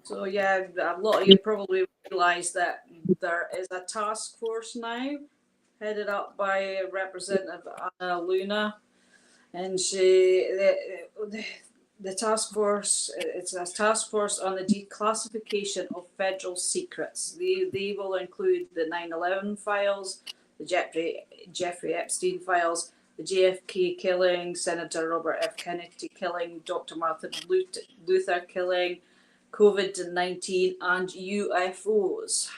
So yeah, a lot of you probably realise that there is a task force now, headed up by Representative Anna Luna, and the task force. It's a task force on the declassification of federal secrets. They will include the 9/11 files, the Jeffrey Epstein files, the JFK killing, Senator Robert F. Kennedy killing, Dr. Martin Luther killing, COVID-19 and UFOs.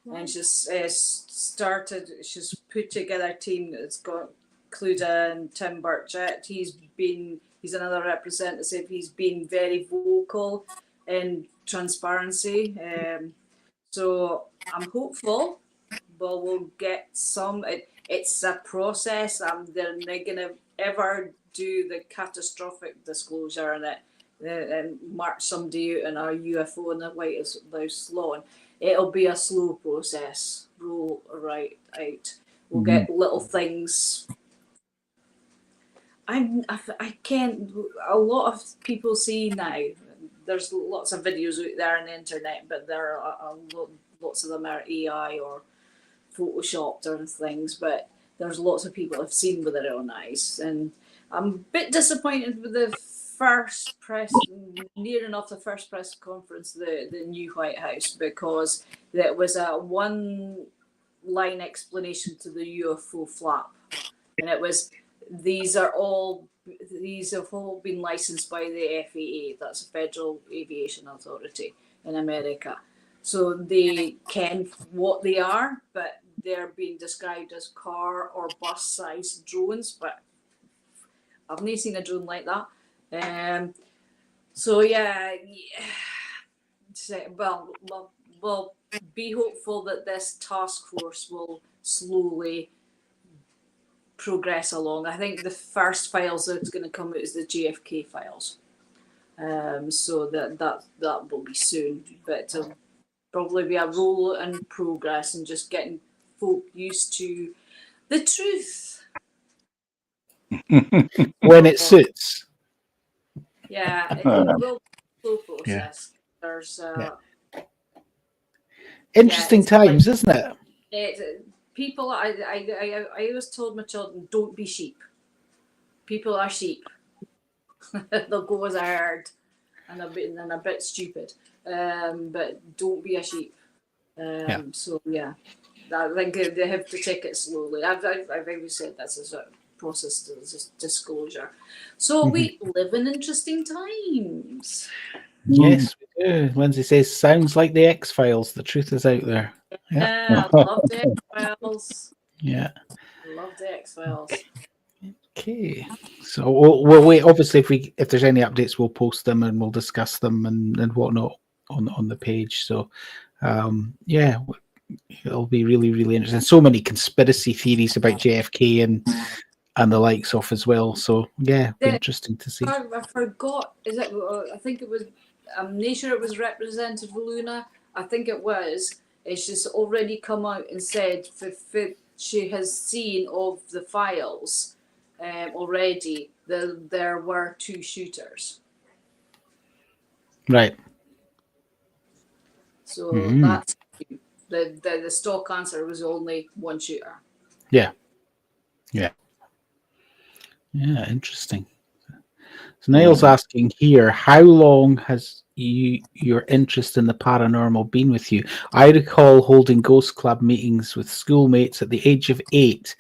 Right. And she's she's put together a team that's got Cluda and Tim Burchett. He's another representative. He's been very vocal in transparency. So I'm hopeful, but we'll get some. It's a process. They're not going to ever do the catastrophic disclosure and march somebody out in a UFO in the White House lawn. It'll be a slow process. Roll right out. We'll get little things. I can't. A lot of people see now. There's lots of videos out there on the internet, but there are lots of them are AI or photoshopped or things. But there's lots of people have seen with their own eyes, and I'm a bit disappointed with the first press, near enough the first press conference, the new White House, because there was a one-line explanation to the UFO flap, and it was these have all been licensed by the FAA. That's the Federal Aviation Authority in America. So they can what they are, but they're being described as car or bus-sized drones. But I've never seen a drone like that. So yeah. Well, be hopeful that this task force will slowly progress along. I think the first files that's going to come out is the JFK files. So that will be soon, but it'll probably be a roll in progress and just getting folk used to the truth. When it suits. Yeah, it will be a slow process. Yeah. There's interesting times, isn't it? People, I always told my children, don't be sheep. People are sheep. They'll go as a herd, and a bit stupid. But don't be a sheep. So yeah, I think they have to take it slowly. I've always said that's a sort of process of disclosure. So we live in interesting times. Yes, we Yeah, Lindsay says, sounds like the X-Files. The truth is out there. Yeah. Yeah, I love the X-Files. Yeah. Love the X-Files. Okay. So we'll wait. Obviously, if there's any updates, we'll post them and we'll discuss them and whatnot on the page. So, yeah, it'll be really, really interesting. So many conspiracy theories about JFK and the likes of as well. So, yeah, it'll be interesting to see. I forgot. Is it? I think it was. I'm not sure it was Representative Luna. I think it was. She's already come out and said she has seen of the files already. There were 2 shooters. Right. So that's the stock answer was only 1 shooter. Yeah. Yeah. Yeah. Interesting. So Niall's asking here, how long has your interest in the paranormal been with you? I recall holding ghost club meetings with schoolmates at the age of 8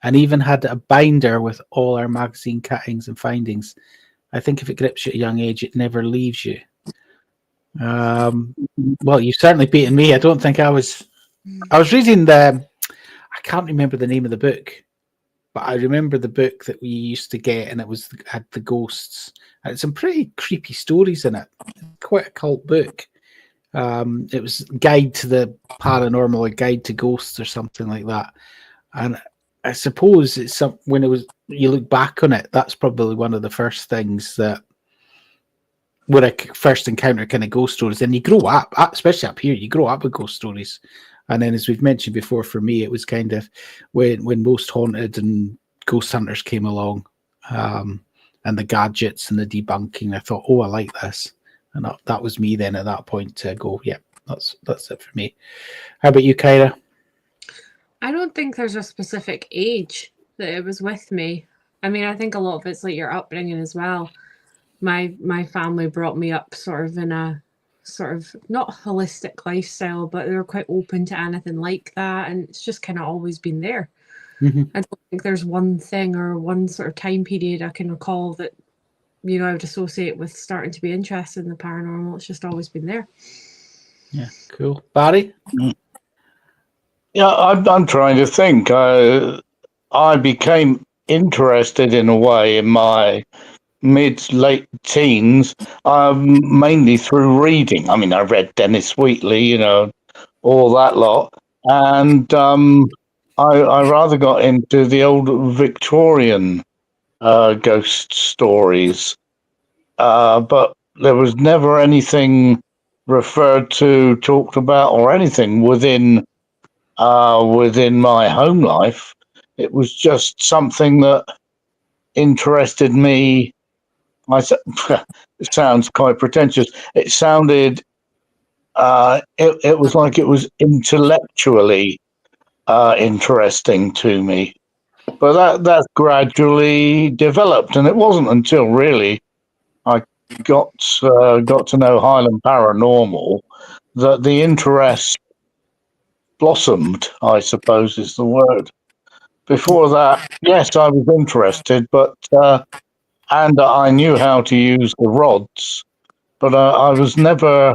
and even had a binder with all our magazine cuttings and findings. I think if it grips you at a young age, it never leaves you. Well, you've certainly beaten me. I don't think I was reading I can't remember the name of the book, but I remember the book that we used to get, and it had the ghosts. And it's some pretty creepy stories in it. Quite a cult book. It was Guide to the Paranormal, a Guide to Ghosts, or something like that. And I suppose it's you look back on it, that's probably one of the first things that when I first encounter kind of ghost stories. And you grow up, especially up here, you grow up with ghost stories. And then, as we've mentioned before, for me, it was kind of when Most Haunted and Ghost Hunters came along, and the gadgets and the debunking. I thought, oh, I like this, and that was me then at that point to go, yeah, that's it for me. How about you, Kyra? I don't think there's a specific age that it was with me. I mean, I think a lot of it's like your upbringing as well. My family brought me up sort of in a sort of not holistic lifestyle, but they were quite open to anything like that, and it's just kind of always been there. Mm-hmm. I don't think there's one thing or one sort of time period I can recall that, you know, I would associate with starting to be interested in the paranormal. It's just always been there. Yeah, cool. Barry? Yeah, I'm trying to think. I became interested in a way in my late teens, mainly through reading. I mean, I read Dennis Wheatley, you know, all that lot, and I rather got into the old Victorian ghost stories, but there was never anything referred to, talked about, or anything within my home life. It was just something that interested me. It sounds quite pretentious. It sounded. It was like it was intellectually interesting to me, but that gradually developed, and it wasn't until really I got to know Highland Paranormal that the interest blossomed, I suppose is the word. Before that, yes, I was interested, but and I knew how to use the rods, but I was never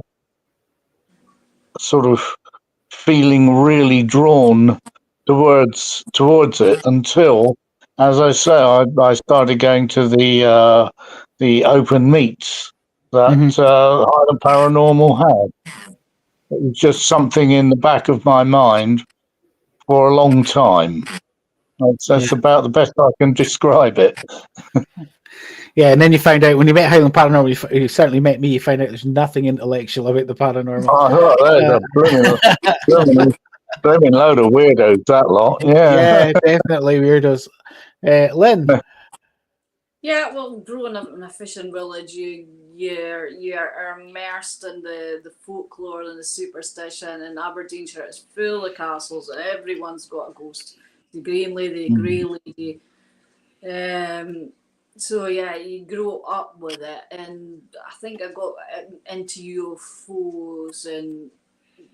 sort of feeling really drawn towards it until, as I say, I started going to the open meets that Highland Paranormal had. It was just something in the back of my mind for a long time. That's about the best I can describe it. Yeah, and then you find out when you met Highland Paranormal, you certainly met me. You find out there's nothing intellectual about the paranormal. Oh, there's a blooming load of weirdos, that lot. Yeah, definitely weirdos. Lynn. Yeah, well, growing up in a fishing village, you're immersed in the folklore and the superstition. And Aberdeenshire is full of castles, and everyone's got a ghost. The Green Lady, the Grey Lady. So yeah, you grow up with it, and I think I got into UFOs and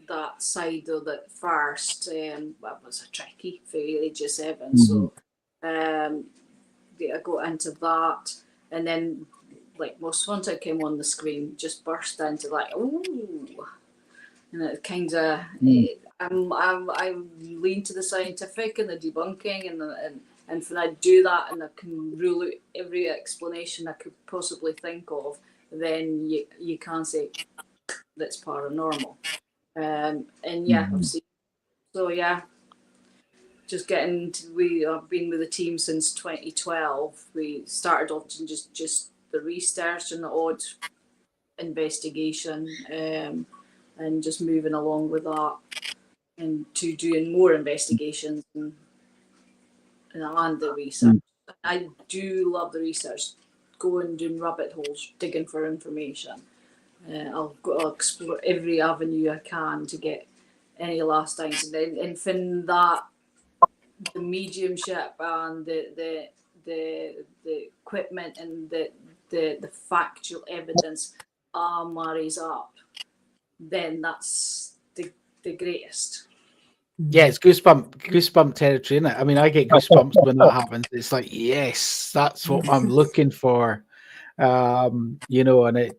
that side of it first. I was a Trekkie for the age of 7, so I got into that, and then like most once I came on the screen, just burst into like, ooh, and it kind of, I lean to the scientific and the debunking, and when I do that and I can rule out every explanation I could possibly think of, then you can't say that's paranormal. And yeah, I've seen, so yeah, just getting to, I've been with the team since 2012. We started off in just the research and the odd investigation, and just moving along with that, and to doing more investigations and the research. I do love the research, going down rabbit holes, digging for information. I'll explore every avenue I can to get any last answers, and from that, the mediumship and the equipment and the factual evidence marries up, then that's the greatest. Yeah, it's goosebump territory, isn't it? I mean, I get goosebumps when that happens. It's like, yes, that's what I'm looking for. You know, and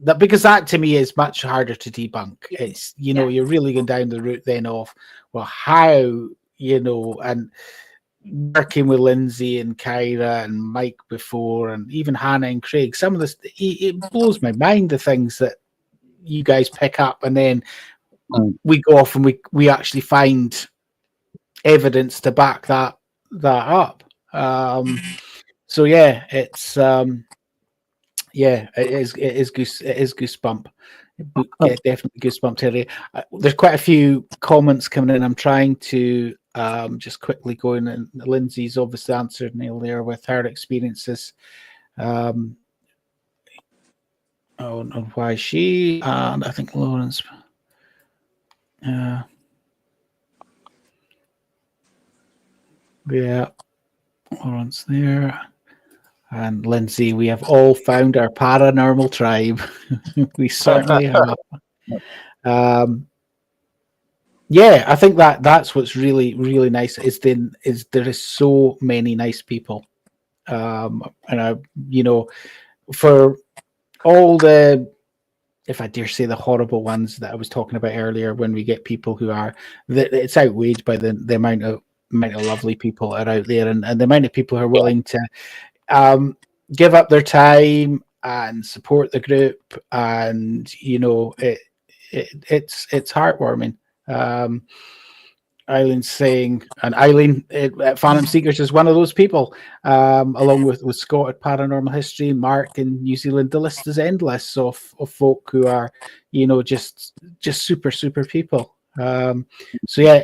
that, because that to me is much harder to debunk. It's, you know, you're really going down the route then of, well, how, you know, and working with Lindsay and Kyra and Mike before, and even Hannah and Craig, some of this, it blows my mind, the things that you guys pick up, and then we go off and we actually find evidence to back that up. So yeah, it's yeah, it is goosebump. Yeah, definitely goosebump territory. There's quite a few comments coming in. I'm trying to just quickly go in, and Lindsay's obviously answered Neil there with her experiences. On why she, and I think Lawrence. Yeah, Lawrence there. And Lindsay, we have all found our paranormal tribe. We certainly have. Yeah, I think that's what's really, really nice is there is so many nice people. And I, you know, for all the, if I dare say, the horrible ones that I was talking about earlier, when we get people who are, it's outweighed by the amount of lovely people that are out there, and the amount of people who are willing to give up their time and support the group, and you know, it's heartwarming. Eileen's saying, and Eileen at Phantom Seekers is one of those people, along with Scott at Paranormal History, Mark in New Zealand. The list is endless of folk who are, you know, just super people. So yeah,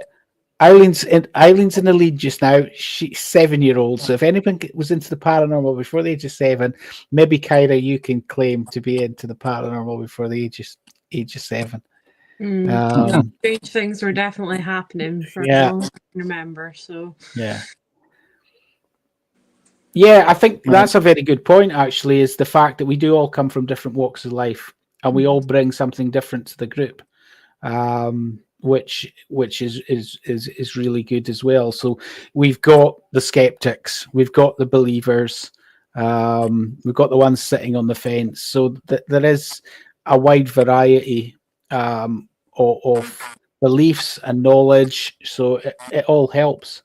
Eileen's in the lead just now. She's 7-year-old. So if anyone was into the paranormal before the age of 7, maybe Kyra, you can claim to be into the paranormal before the age of 7. Strange things were definitely happening for as long as I can remember. So yeah, I think that's a very good point. Actually, is the fact that we do all come from different walks of life, and we all bring something different to the group, which is really good as well. So we've got the skeptics, we've got the believers, we've got the ones sitting on the fence. So there is a wide variety of beliefs and knowledge, so it all helps,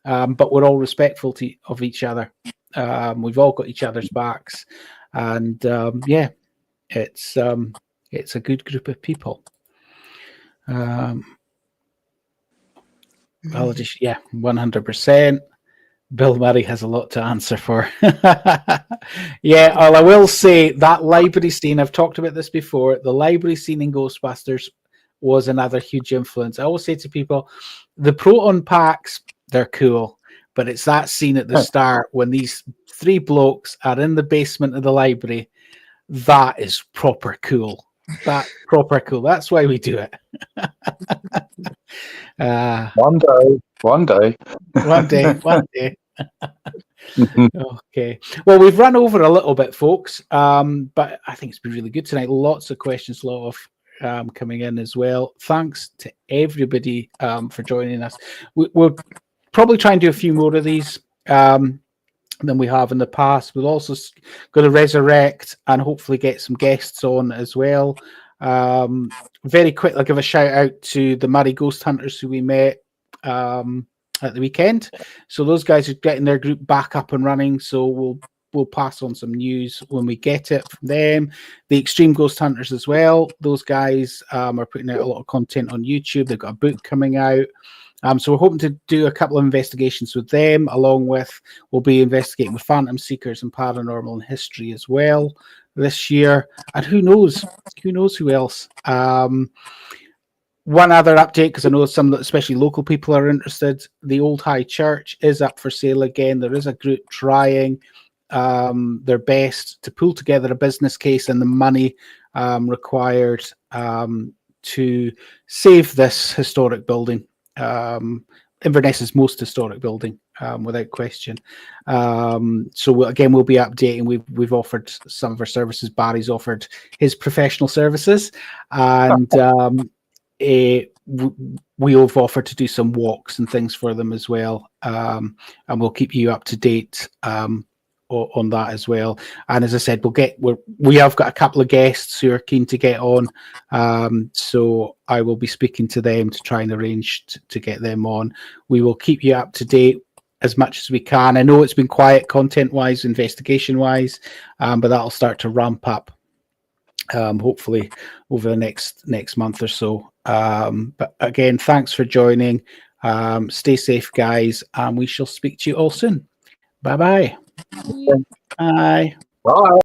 but we're all respectful of each other. We've all got each other's backs, and yeah, it's a good group of people. Well, just 100%. Bill Murray has a lot to answer for. Yeah, I will say that library scene, I've talked about this before, the library scene in Ghostbusters was another huge influence. I always say to people, the proton packs, they're cool, but it's that scene at the start when these 3 blokes are in the basement of the library, that is proper cool. That's proper cool. That's why we do it. One day. Okay. Well, we've run over a little bit, folks, but I think it's been really good tonight. Lots of questions, a lot of coming in as well. Thanks to everybody for joining us. We'll probably try and do a few more of these. than we have in the past. We'll also going to resurrect and hopefully get some guests on as well. Very quick, I'll give a shout out to the Murray Ghost Hunters who we met at the weekend. So those guys are getting their group back up and running. So we'll pass on some news when we get it from them. The Extreme Ghost Hunters as well. Those guys are putting out a lot of content on YouTube. They've got a book coming out. So we're hoping to do a couple of investigations with them, along with we'll be investigating with Phantom Seekers and Paranormal and History as well this year. And who knows who else. One other update, because I know some, especially local people, are interested. The Old High Church is up for sale again. There is a group trying their best to pull together a business case and the money required to save this historic building. Inverness's most historic building, without question. So we'll be updating. We've offered some of our services. Barry's offered his professional services, and we have offered to do some walks and things for them as well. And we'll keep you up to date on that as well. And as I said, we have got a couple of guests who are keen to get on, so I will be speaking to them to try and arrange to get them on. We will keep you up to date as much as we can. I know it's been quiet content wise, investigation wise, but that'll start to ramp up hopefully over the next month or so. But again, thanks for joining. Stay safe, guys, and we shall speak to you all soon. Bye-bye. Bye. Bye.